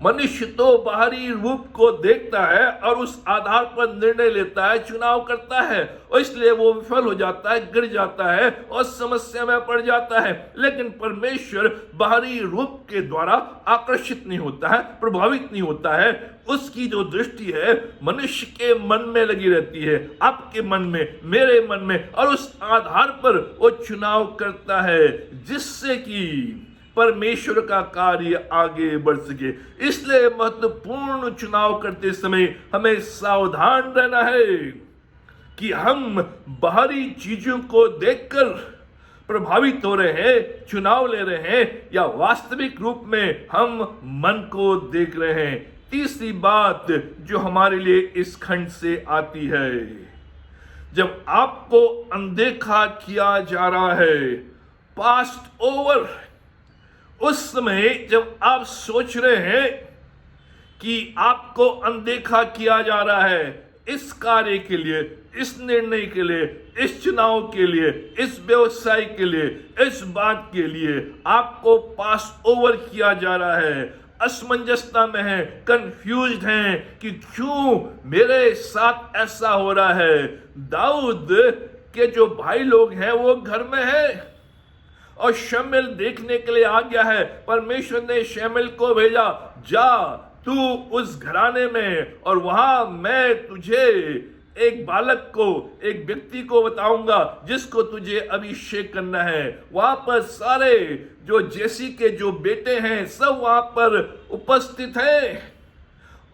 मनुष्य तो बाहरी रूप को देखता है और उस आधार पर निर्णय लेता है, चुनाव करता है, और इसलिए वो विफल हो जाता है, गिर जाता है और समस्या में पड़ जाता है। लेकिन परमेश्वर बाहरी रूप के द्वारा आकर्षित नहीं होता है, प्रभावित नहीं होता है। उसकी जो दृष्टि है मनुष्य के मन में लगी रहती है, आपके मन में, मेरे मन में, और उस आधार पर वो चुनाव करता है जिससे कि परमेश्वर का कार्य आगे बढ़ सके। इसलिए महत्वपूर्ण चुनाव करते समय हमें सावधान रहना है कि हम बाहरी चीजों को देखकर प्रभावित हो रहे हैं, चुनाव ले रहे हैं, या वास्तविक रूप में हम मन को देख रहे हैं। तीसरी बात जो हमारे लिए इस खंड से आती है, जब आपको अनदेखा किया जा रहा है, पास्ट ओवर, उस समय जब आप सोच रहे हैं कि आपको अनदेखा किया जा रहा है इस कार्य के लिए, इस निर्णय के लिए, इस चुनाव के लिए, इस व्यवसाय के लिए, इस बात के लिए आपको पास ओवर किया जा रहा है, असमंजसता में है, कंफ्यूज्ड हैं कि क्यों मेरे साथ ऐसा हो रहा है। दाऊद के जो भाई लोग हैं वो घर में है और शमूएल देखने के लिए आ गया है। परमेश्वर ने शमूएल को भेजा, जा तू उस घराने में, और वहां मैं तुझे एक बालक को, एक व्यक्ति को बताऊंगा जिसको तुझे अभिषेक करना है। वहां पर सारे जो जेसी के जो बेटे हैं सब वहां पर उपस्थित हैं,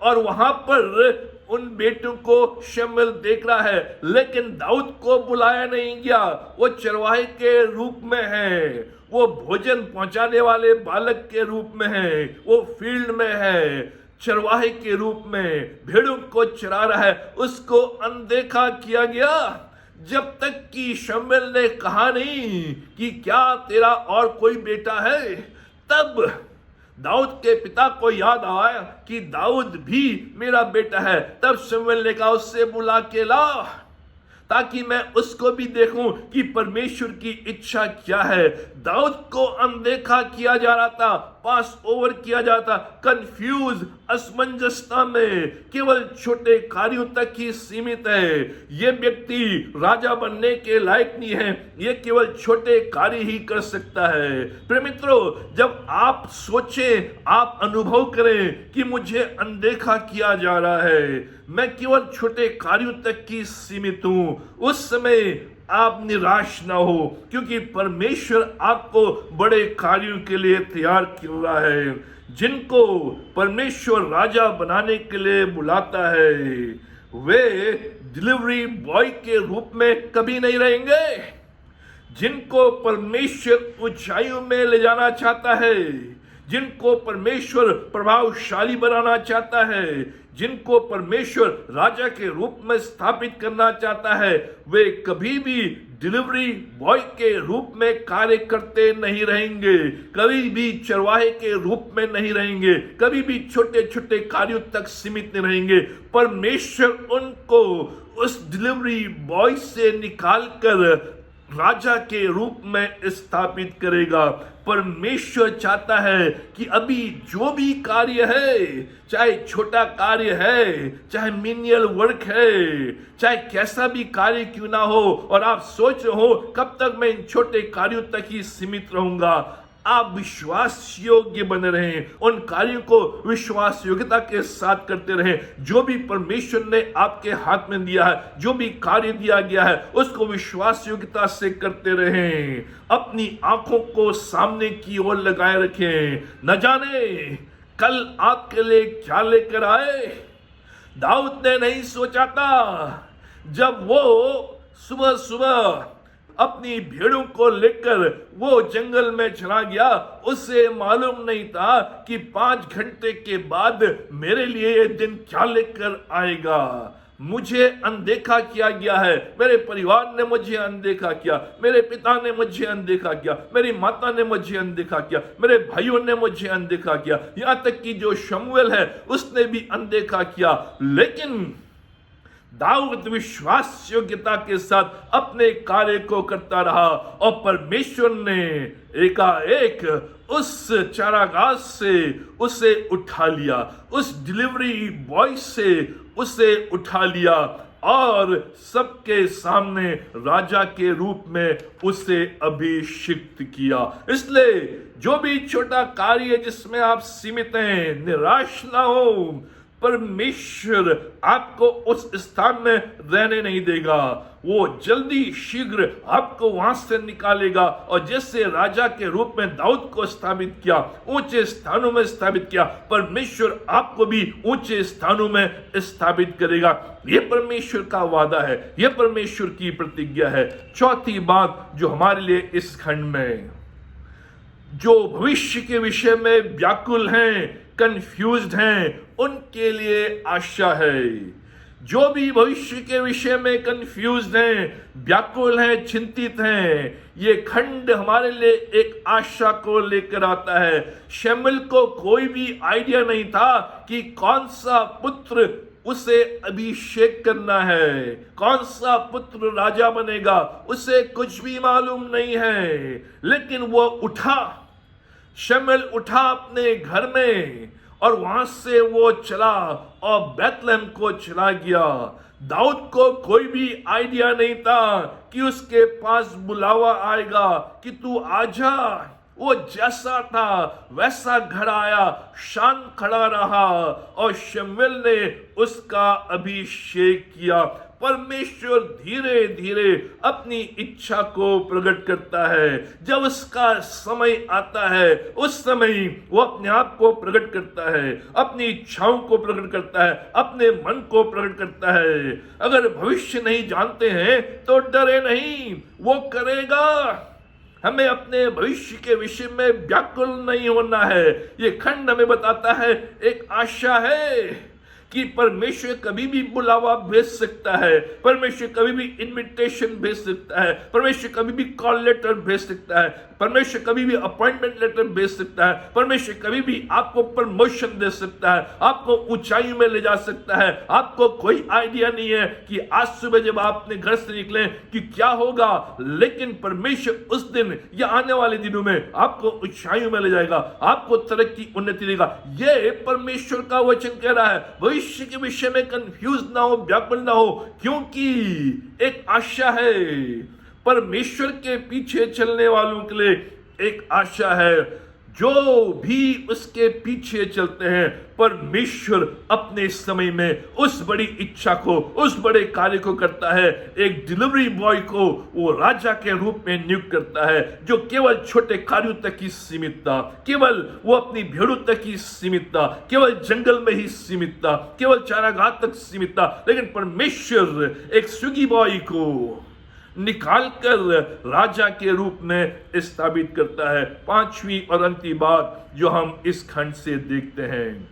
और वहां पर उन बेटों को शमूएल देख रहा है, लेकिन दाऊद को बुलाया नहीं गया। वो चरवाहे के रूप में है, वो भोजन पहुंचाने वाले बालक के रूप में है, वो फील्ड में है, चरवाहे के रूप में भेड़ों को चरा रहा है। उसको अनदेखा किया गया जब तक कि शमूएल ने कहा नहीं कि क्या तेरा और कोई बेटा है। तब दाऊद के पिता को याद आया कि दाऊद भी मेरा बेटा है। तब शमूएल ने कहा उससे बुला के ला, ताकि मैं उसको भी देखूं कि परमेश्वर की इच्छा क्या है। दाऊद को अनदेखा किया जा रहा था, पास ओवर किया जा रहा था, कंफ्यूज, असमंजसता में, केवल छोटे कार्यों तक ही सीमित है। ये व्यक्ति राजा बनने के लायक नहीं है, ये केवल छोटे कार्य ही कर सकता है। प्रिय मित्रों, जब आप सोचें, आप अनुभव करें कि मुझे अनदेखा किया जा रहा है, मैं केवल छोटे कार्यों तक ही सीमित हूं, उस समय आप निराश ना हो, क्योंकि परमेश्वर आपको बड़े कार्यों के लिए तैयार कर रहा है। जिनको परमेश्वर राजा बनाने के लिए बुलाता है वे डिलीवरी बॉय के रूप में कभी नहीं रहेंगे। जिनको परमेश्वर ऊंचाइयों में ले जाना चाहता है, जिनको परमेश्वर प्रभावशाली बनाना चाहता है, जिनको परमेश्वर राजा के रूप में स्थापित करना चाहता है, वे कभी भी डिलीवरी बॉय के रूप में कार्य करते नहीं रहेंगे, कभी भी चरवाहे के रूप में नहीं रहेंगे, कभी भी छोटे छोटे कार्यों तक सीमित नहीं रहेंगे। परमेश्वर उनको उस डिलीवरी बॉय से निकालकर राजा के रूप में स्थापित करेगा। परमेश्वर चाहता है कि अभी जो भी कार्य है, चाहे छोटा कार्य है, चाहे मिनियल वर्क है, चाहे कैसा भी कार्य क्यों ना हो, और आप सोच रहे हो कब तक मैं इन छोटे कार्यों तक ही सीमित रहूंगा, आप विश्वास योग्य बने रहें, उन कार्यों को विश्वास योग्यता के साथ करते रहें। जो भी परमेश्वर ने आपके हाथ में दिया है, जो भी कार्य दिया गया है, उसको विश्वास योग्यता से करते रहें। अपनी आंखों को सामने की ओर लगाए रखें, न जाने कल आपके लिए क्या लेकर आए। दाऊद ने नहीं सोचा था, जब वो सुबह सुबह अपनी भेड़ों को लेकर वो जंगल में चला गया, उसे मालूम नहीं था कि 5 घंटे के बाद मेरे लिए ये दिन क्या लेकर आएगा। मुझे अनदेखा किया गया है, मेरे परिवार ने मुझे अनदेखा किया, मेरे पिता ने मुझे अनदेखा किया, मेरी माता ने मुझे अनदेखा किया, मेरे भाइयों ने मुझे अनदेखा किया, यहाँ तक कि जो शमूएल है उसने भी अनदेखा किया। लेकिन दाऊद विश्वास योग्यता के साथ अपने कार्य को करता रहा और परमेश्वर ने एकाएक उस चारागाह से उसे उठा लिया, उस डिलीवरी बॉय से उसे उठा लिया और सबके सामने राजा के रूप में उसे अभिषिक्त किया। इसलिए जो भी छोटा कार्य जिसमें आप सीमित हैं, निराश ना हो। परमेश्वर आपको उस स्थान में रहने नहीं देगा, वो जल्दी शीघ्र आपको वहां से निकालेगा। और जैसे राजा के रूप में दाऊद को स्थापित किया, ऊंचे स्थानों में स्थापित किया, परमेश्वर आपको भी ऊंचे स्थानों में स्थापित करेगा। यह परमेश्वर का वादा है, यह परमेश्वर की प्रतिज्ञा है। चौथी बात जो हमारे लिए इस खंड में, जो भविष्य के विषय में व्याकुल हैं, कंफ्यूज्ड हैं, उनके लिए आशा है। जो भी भविष्य के विषय में कंफ्यूज्ड हैं, व्याकुल हैं, चिंतित हैं, ये खंड हमारे लिए एक आशा को लेकर आता है। शमूएल को कोई भी आइडिया नहीं था कि कौन सा पुत्र उसे अभिषेक करना है, कौन सा पुत्र राजा बनेगा, उसे कुछ भी मालूम नहीं है। लेकिन वो उठा, शमूएल उठा अपने घर में और वहां से वो चला और बैतलहम को चला गया। दाऊद को कोई भी आइडिया नहीं था कि उसके पास बुलावा आएगा कि तू आजा। वो जैसा था वैसा घर आया, शान खड़ा रहा और शमूएल ने उसका अभिषेक किया। परमेश्वर धीरे धीरे अपनी इच्छा को प्रकट करता है। जब उसका समय आता है, उस समय वो अपने आप को प्रकट करता है, अपनी इच्छाओं को प्रकट करता है, अपने मन को प्रकट करता है। अगर भविष्य नहीं जानते हैं तो डरे नहीं, वो करेगा। हमें अपने भविष्य के विषय में व्याकुल नहीं होना है। ये खंड हमें बताता है, एक आशा है कि परमेश्वर कभी भी बुलावा भेज सकता है, परमेश्वर कभी भी इनविटेशन भेज सकता है, परमेश्वर कभी भी कॉल लेटर भेज सकता है, परमेश्वर कभी भी अपॉइंटमेंट लेटर भेज सकता है, परमेश्वर कभी भी आपको प्रमोशन दे सकता है, आपको ऊंचाई में ले जा सकता है। आपको कोई आइडिया नहीं है कि आज सुबह जब आप अपने घर से निकले कि क्या होगा, लेकिन परमेश्वर उस दिन या आने वाले दिनों में आपको ऊंचाई में ले जाएगा, आपको तरक्की उन्नति देगा। ये परमेश्वर का वचन कह रहा है। भविष्य के विषय में कंफ्यूज ना हो, व्याकुल ना हो, क्योंकि एक आशा है। परमेश्वर के पीछे चलने वालों के लिए एक आशा है। जो भी उसके पीछे चलते हैं, परमेश्वर अपने समय में उस बड़ी इच्छा को, उस बड़े कार्य को करता है। एक डिलीवरी बॉय को वो राजा के रूप में नियुक्त करता है, जो केवल छोटे कार्यों तक ही सीमित था, केवल वो अपनी भेड़ों तक ही सीमित था, केवल जंगल में ही सीमित था, केवल चारागाह तक सीमित था। लेकिन परमेश्वर एक स्विगी बॉय को निकालकर राजा के रूप में स्थापित करता है। पांचवी और अंतिम बात जो हम इस खंड से देखते हैं,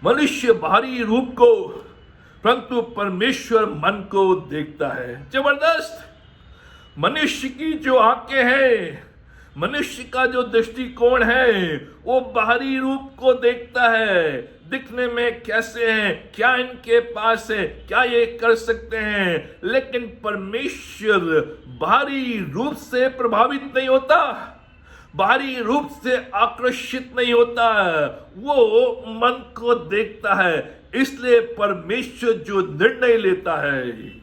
मनुष्य बाहरी रूप को, परंतु परमेश्वर मन को देखता है। जबरदस्त! मनुष्य की जो आंखें हैं, मनुष्य का जो दृष्टिकोण है, वो बाहरी रूप को देखता है, दिखने में कैसे हैं, क्या इनके पास है, क्या ये कर सकते हैं। लेकिन परमेश्वर बाहरी रूप से प्रभावित नहीं होता, बाहरी रूप से आकर्षित नहीं होता, वो मन को देखता है। इसलिए परमेश्वर जो निर्णय लेता है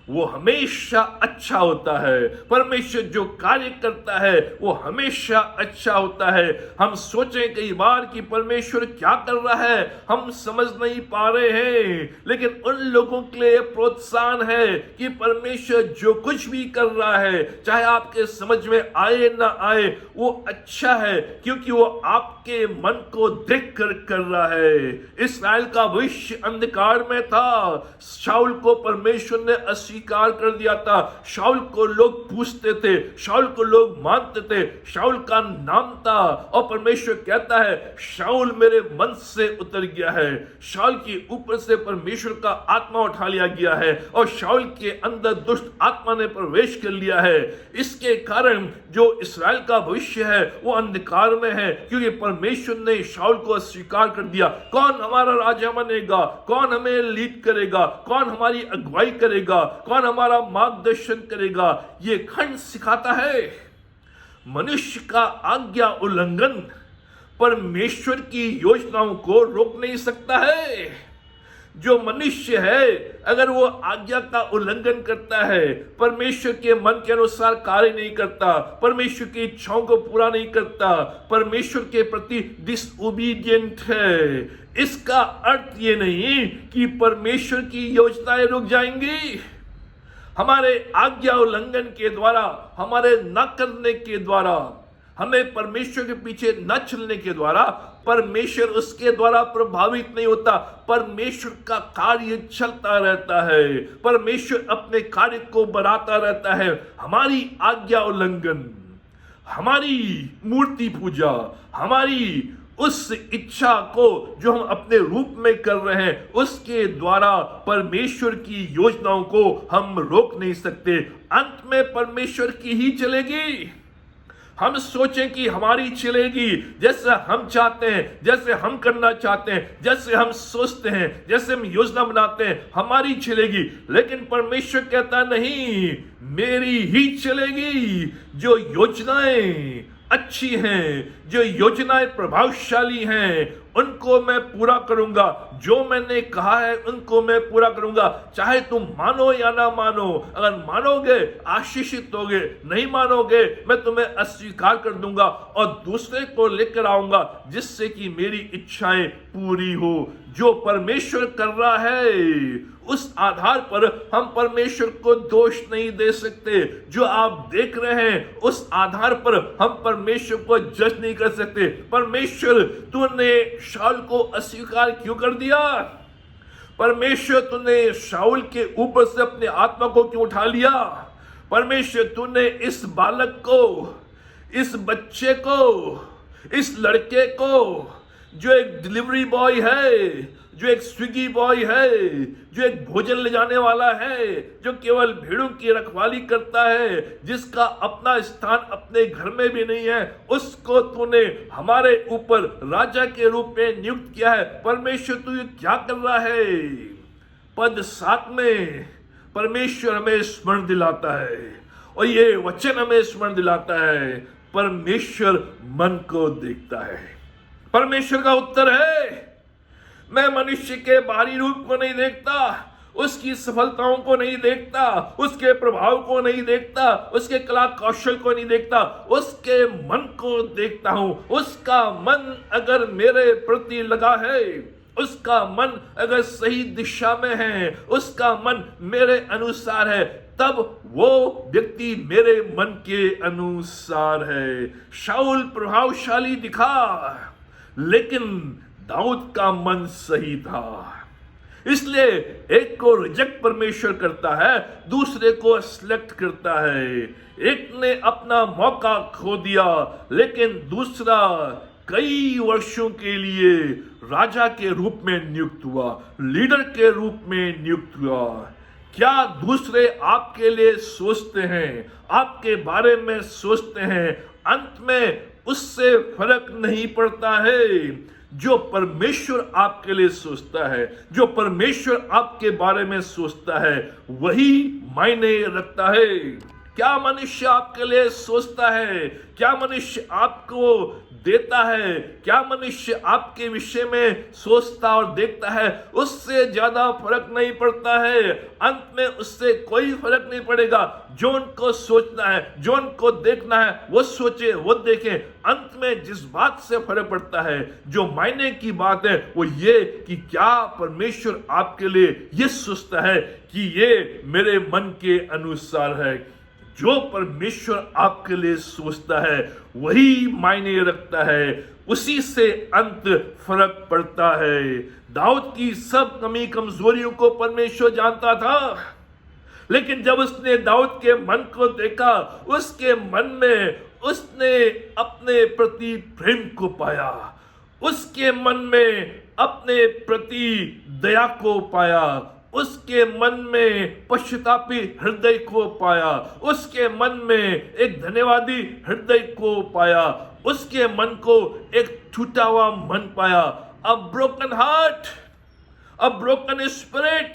वो हमेशा अच्छा होता है। परमेश्वर जो कार्य करता है वो हमेशा अच्छा होता है। हम सोचें कई बार कि परमेश्वर क्या कर रहा है, हम समझ नहीं पा रहे हैं, लेकिन उन लोगों के लिए प्रोत्साहन है कि परमेश्वर जो कुछ भी कर रहा है, चाहे आपके समझ में आए ना आए, वो अच्छा है, क्योंकि वो आपके मन को देख कर रहा है। इस्राएल का भविष्य अंधकार में था। शाऊल को परमेश्वर ने स्वीकार कर दिया था। शाऊल को लोग पूछते थे, शाऊल को लोग मानते थे, शाऊल का नाम था, और परमेश्वर कहता है शाऊल मेरे मन से उतर गया है। शाऊल के ऊपर से परमेश्वर का आत्मा उठा लिया गया है और शाऊल के अंदर दुष्ट आत्मा ने प्रवेश कर लिया है। इसके कारण जो इस्राएल का भविष्य है वो अंधकार में है, क्योंकि परमेश्वर ने शाऊल को स्वीकार कर दिया। कौन हमारा राजा बनेगा, कौन हमें लीड करेगा, कौन हमारी अगुवाई करेगा, कौन हमारा मार्गदर्शन करेगा, ये खंड सिखाता है। मनुष्य का आज्ञा उल्लंघन परमेश्वर की योजनाओं को रोक नहीं सकता है। जो मनुष्य है अगर वो आज्ञा का उल्लंघन करता है, परमेश्वर के मन के अनुसार कार्य नहीं करता, परमेश्वर की इच्छाओं को पूरा नहीं करता, परमेश्वर के प्रति डिसओबीडियंट है, इसका अर्थ ये नहीं कि परमेश्वर की योजनाएं रुक जाएंगी। हमारे आज्ञा उल्लंघन के द्वारा, हमारे न करने के द्वारा, हमें परमेश्वर के पीछे न चलने के द्वारा परमेश्वर उसके द्वारा प्रभावित नहीं होता। परमेश्वर का कार्य चलता रहता है, परमेश्वर अपने कार्य को बढ़ाता रहता है। हमारी आज्ञा उल्लंघन, हमारी मूर्ति पूजा, हमारी उस इच्छा को जो हम अपने रूप में कर रहे हैं, उसके द्वारा परमेश्वर की योजनाओं को हम रोक नहीं सकते। अंत में परमेश्वर की ही चलेगी। हम सोचें कि हमारी चलेगी, जैसे हम चाहते हैं, जैसे हम करना चाहते हैं, जैसे हम सोचते हैं, जैसे हम योजना बनाते हैं, हमारी चलेगी। लेकिन परमेश्वर कहता नहीं, मेरी ही चलेगी। जो योजनाएं अच्छी हैं, जो योजनाएं प्रभावशाली हैं, उनको मैं पूरा करूंगा। जो मैंने कहा है उनको मैं पूरा करूंगा, चाहे तुम मानो या ना मानो। अगर मानोगे आशीषित होगे, नहीं मानोगे मैं तुम्हें अस्वीकार कर दूंगा और दूसरे को लेकर आऊंगा जिससे कि मेरी इच्छाएं पूरी हो। जो परमेश्वर कर रहा है उस आधार पर हम परमेश्वर को दोष नहीं दे सकते। जो आप देख रहे हैं उस आधार पर हम परमेश्वर को जज नहीं कर सकते। परमेश्वर, तूने शाऊल को अस्वीकार क्यों कर दिया? परमेश्वर, तूने शाऊल के ऊपर से अपने आत्मा को क्यों उठा लिया? परमेश्वर, तूने इस बालक को, इस बच्चे को, इस लड़के को, जो एक डिलीवरी बॉय है, जो एक स्विगी बॉय है, जो एक भोजन ले जाने वाला है, जो केवल भेड़ों की रखवाली करता है, जिसका अपना स्थान अपने घर में भी नहीं है, उसको तूने हमारे ऊपर राजा के रूप में नियुक्त किया है। परमेश्वर, तू ये क्या कर रहा है? पद 7 में परमेश्वर हमें स्मरण दिलाता है और ये वचन हमें स्मरण दिलाता है, परमेश्वर मन को देखता है। परमेश्वर का उत्तर है, मैं मनुष्य के बाहरी रूप को नहीं देखता, उसकी सफलताओं को नहीं देखता, उसके प्रभाव को नहीं देखता, उसके कला कौशल को नहीं देखता, उसके मन को देखता हूं। उसका मन अगर मेरे प्रति लगा है, उसका मन अगर सही दिशा में है, उसका मन मेरे अनुसार है, तब वो व्यक्ति मेरे मन के अनुसार है। शाऊल प्रभावशाली दिखा, लेकिन दाऊद का मन सही था। इसलिए एक को रिजेक्ट परमेश्वर करता है, दूसरे को सिलेक्ट करता है। एक ने अपना मौका खो दिया, लेकिन दूसरा कई वर्षों के लिए राजा के रूप में नियुक्त हुआ, लीडर के रूप में नियुक्त हुआ। क्या दूसरे आपके लिए सोचते हैं, आपके बारे में सोचते हैं, अंत में उससे फर्क नहीं पड़ता है। जो परमेश्वर आपके लिए सोचता है, जो परमेश्वर आपके बारे में सोचता है, वही मायने रखता है। क्या मनुष्य आपके लिए सोचता है, क्या मनुष्य आपको देता है, क्या मनुष्य आपके विषय में सोचता और देखता है, उससे ज्यादा फर्क नहीं पड़ता है। अंत में उससे कोई फर्क नहीं पड़ेगा। जो उनको सोचना है, जो उनको देखना है, वो सोचे, वो देखें। अंत में जिस बात से फर्क पड़ता है, जो मायने की बात है, वो ये कि क्या परमेश्वर आपके लिए ये सोचता है कि ये मेरे मन के अनुसार है। जो परमेश्वर आपके लिए सोचता है वही मायने रखता है, उसी से अंत फर्क पड़ता है। दाऊद की सब कमी कमजोरियों को परमेश्वर जानता था, लेकिन जब उसने दाऊद के मन को देखा, उसके मन में उसने अपने प्रति प्रेम को पाया, उसके मन में अपने प्रति दया को पाया, उसके मन में पश्चातापी हृदय को पाया, उसके मन में एक धन्यवादी हृदय को पाया, उसके मन को एक टूटा हुआ मन पाया। A broken heart, a broken spirit,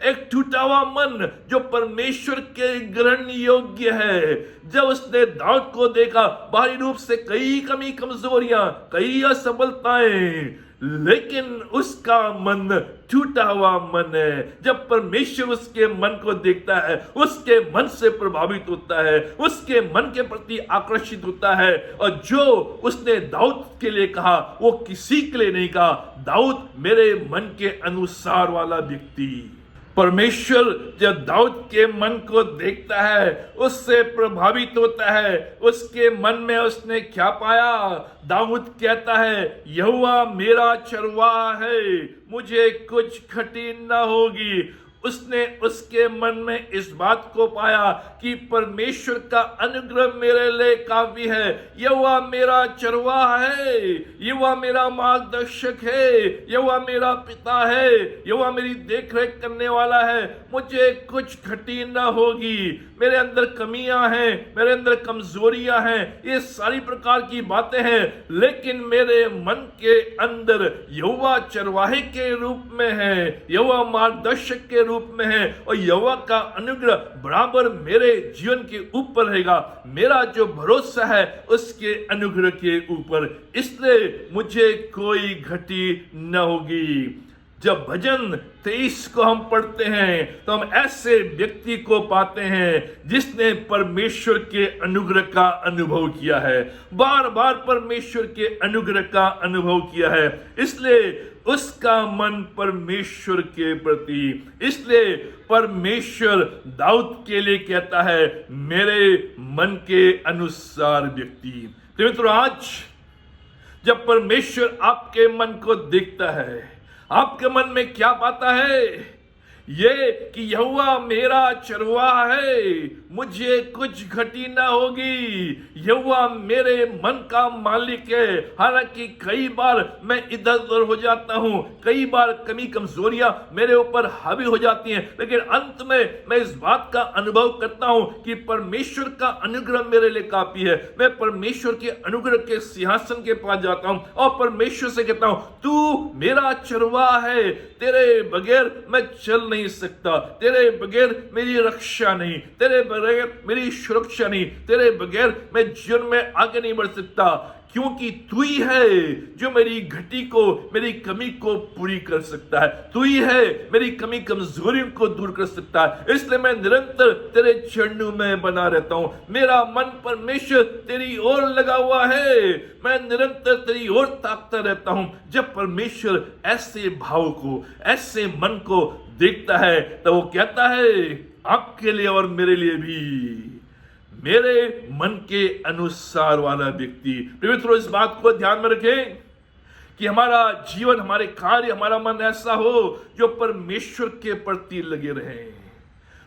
एक टूटा हुआ मन जो परमेश्वर के ग्रहण योग्य है। जब उसने दाऊद को देखा, बाहरी रूप से कई कमी कमजोरियां, कई असफलताएं, लेकिन उसका मन टूटा हुआ मन है। जब परमेश्वर उसके मन को देखता है, उसके मन से प्रभावित होता है, उसके मन के प्रति आकर्षित होता है, और जो उसने दाऊद के लिए कहा वो किसी के लिए नहीं कहा, दाऊद मेरे मन के अनुसार वाला व्यक्ति। परमेश्वर जब दाऊद के मन को देखता है, उससे प्रभावित होता है। उसके मन में उसने क्या पाया? दाऊद कहता है, यहोवा मेरा चरवाहा है, मुझे कुछ घटी न होगी। उसने उसके मन में इस बात को पाया कि परमेश्वर का अनुग्रह मेरे लिए काफी है। यहोवा मेरा चरवाहा है, यहोवा मेरा मार्गदर्शक है, यहोवा मेरा पिता है, यहोवा मेरी देखरेख करने वाला है, मुझे कुछ घटी ना होगी। मेरे अंदर कमियां हैं, मेरे अंदर कमजोरियां हैं, ये सारी प्रकार की बातें हैं, लेकिन मेरे मन के अंदर यहोवा चरवाहे के रूप में है, यहोवा मार्गदर्शक के रूप में है, और यहोवा का अनुग्रह बराबर मेरे जीवन के ऊपर रहेगा। मेरा जो भरोसा है उसके अनुग्रह के ऊपर, इसलिए मुझे कोई घटी न होगी। जब भजन 23 को हम पढ़ते हैं तो हम ऐसे व्यक्ति को पाते हैं जिसने परमेश्वर के अनुग्रह का अनुभव किया है, बार बार परमेश्वर के अनुग्रह का अनुभव किया है, इसलिए उसका मन परमेश्वर के प्रति, इसलिए परमेश्वर दाऊद के लिए कहता है, मेरे मन के अनुसार व्यक्ति। तो मित्रों, आज जब परमेश्वर आपके मन को देखता है, आपके मन में क्या पाता है? ये कि यहोवा मेरा चरवाहा है, मुझे कुछ घटी ना होगी। यहोवा मेरे मन का मालिक है। हालांकि कई बार मैं इधर उधर हो जाता हूं, कई बार कमी कमजोरियां मेरे ऊपर हावी हो जाती हैं, लेकिन अंत में मैं इस बात का अनुभव करता हूं कि परमेश्वर का अनुग्रह मेरे लिए काफी है। मैं परमेश्वर के अनुग्रह के सिंहासन के पास जाता हूं और परमेश्वर से कहता हूं, तू मेरा चरवाहा है, तेरे बगैर मैं चल नहीं सकता, तेरे बगैर मेरी रक्षा नहीं, तेरे बगैर मेरी सुरक्षा नहीं, तेरे बगैर मैं जीवन में आगे नहीं बढ़ सकता, क्योंकि तू ही है जो मेरी घटी को, मेरी कमी को पूरी कर सकता है। तू ही है मेरी कमी कमजोरियों को दूर कर सकता है। इसलिए मैं निरंतर तेरे चरणों में बना रहता हूं। मेरा मन परमेश्वर तेरी ओर लगा हुआ है, मैं निरंतर तेरी ओर ताकता रहता हूं। जब परमेश्वर ऐसे भाव को, ऐसे मन को देखता है तो वो कहता है, आपके लिए और मेरे लिए भी, मेरे मन के अनुसार वाला व्यक्ति। मित्रों, इस बात को ध्यान में रखें कि हमारा जीवन, हमारे कार्य, हमारा मन ऐसा हो जो परमेश्वर के प्रति लगे रहे।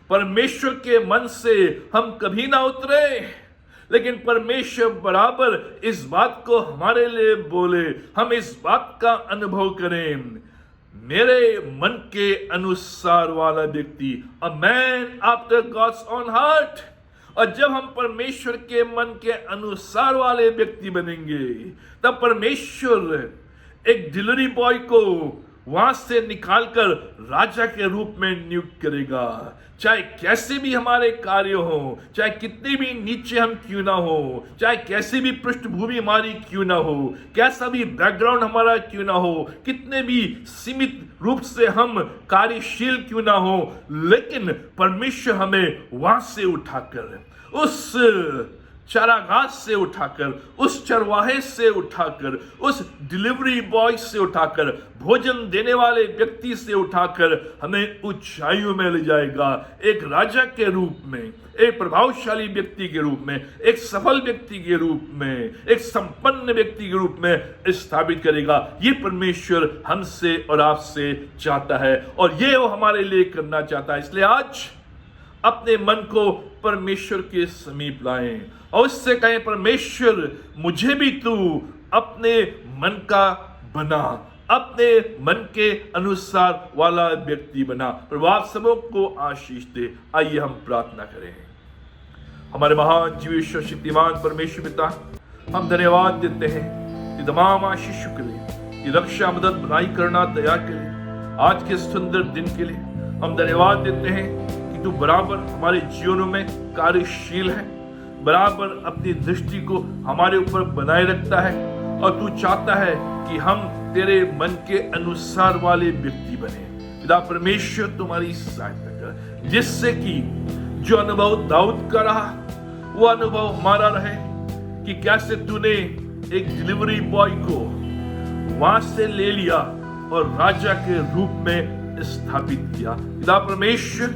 परमेश्वर के मन से हम कभी ना उतरे, लेकिन परमेश्वर बराबर इस बात को हमारे लिए बोले, हम इस बात का अनुभव करें, मेरे मन के अनुसार वाला व्यक्ति, a man after God's own heart. और जब हम परमेश्वर के मन के अनुसार वाले व्यक्ति बनेंगे, तब परमेश्वर एक डिलीवरी बॉय को वहां से निकालकर राजा के रूप में नियुक्त करेगा। चाहे कैसे भी हमारे कार्य हो, चाहे कितने भी नीचे हम क्यों ना हो, चाहे कैसी भी पृष्ठभूमि हमारी क्यों ना हो, कैसा भी बैकग्राउंड हमारा क्यों ना हो, कितने भी सीमित रूप से हम कार्यशील क्यों ना हो, लेकिन परमेश्वर हमें वहां से उठाकर, उस चारागाह से उठाकर, उस चरवाहे से उठाकर, उस डिलीवरी बॉय से उठाकर, भोजन देने वाले व्यक्ति से उठाकर हमें ऊंचाइयों में ले जाएगा। एक राजा के रूप में, एक प्रभावशाली व्यक्ति के रूप में, एक सफल व्यक्ति के रूप में, एक संपन्न व्यक्ति के रूप में स्थापित करेगा। ये परमेश्वर हमसे और आपसे चाहता है, और ये वो हमारे लिए करना चाहता है। इसलिए आज अपने मन को परमेश्वर के समीप लाएं और उससे कहें, परमेश्वर मुझे भी तू अपने मन का बना, अपने मन के अनुसार वाला व्यक्ति बना। प्रभु आप सबों को आशीष दे। आइए हम प्रार्थना करें। हमारे महान जीवेश्वर शक्तिमान परमेश्वर पिता, हम धन्यवाद देते हैं कि तमाम आशीषों के लिए, कि रक्षा, मदद, भलाई करना, दया के लिए, आज के सुंदर दिन के लिए, हम धन्यवाद देते हैं कि तू बराबर हमारे जीवनों में कार्यशील है, बराबर अपनी दृष्टि को हमारे ऊपर बनाए रखता है और तू चाहता है कि हम तेरे मन के अनुसार वाले व्यक्ति बने। पिता परमेश्वर तुम्हारी सहायता कर, जिससे कि जो अनुभव दाऊद का रहा वो अनुभव हमारा रहे कि कैसे तूने एक डिलीवरी बॉय को वहां से ले लिया और राजा के रूप में स्थापित किया। पिता परमेश्वर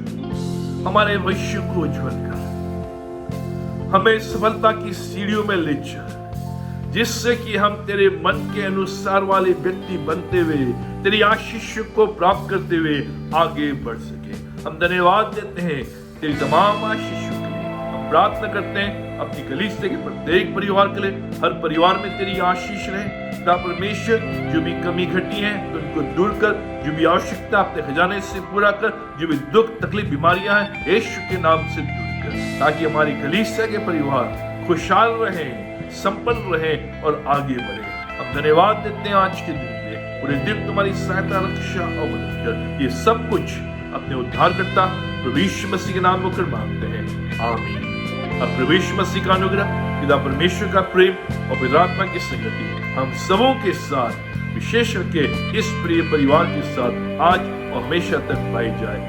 हमारे भविष्य को उज्जवल कर, हमें सफलता की सीढ़ियों में ले चल, जिससे कि हम तेरे मन के अनुसार वाले व्यक्ति बनते हुए तेरी आशीष को प्राप्त करते हुए आगे बढ़ सके। हम धन्यवाद देते हैं तेरी तमाम आशीषों के लिए। हम प्रार्थना करते हैं अपनी कलीसिया के प्रत्येक परिवार के लिए, हर परिवार में तेरी आशीष रहे। पिता परमेश्वर जो भी कमी घटी है तो उनको दूर कर, जो भी आवश्यकता अपने खजाने से पूरा कर, जो भी दुख तकलीफ बीमारियां हैं यीशु के नाम से दूर कर, ताकि हमारी कलीसिया के परिवार खुशहाल रहे, संपन्न रहे और आगे बढ़े। हम धन्यवाद देते हैं आज के दिन में, पूरे दिन तुम्हारी सहायता, रक्षा और मदद कर। ये सब कुछ अपने उद्धारकर्ता प्रभु यीशु मसीह के नाम होकर मांगते हैं, आमीन। अब प्रभु यीशु मसीह का अनुग्रह, पिता परमेश्वर का प्रेम और पवित्र आत्मा की संगति हम सबों के साथ, विशेष करके इस प्रिय परिवार के साथ आज और हमेशा तक पाई जाए।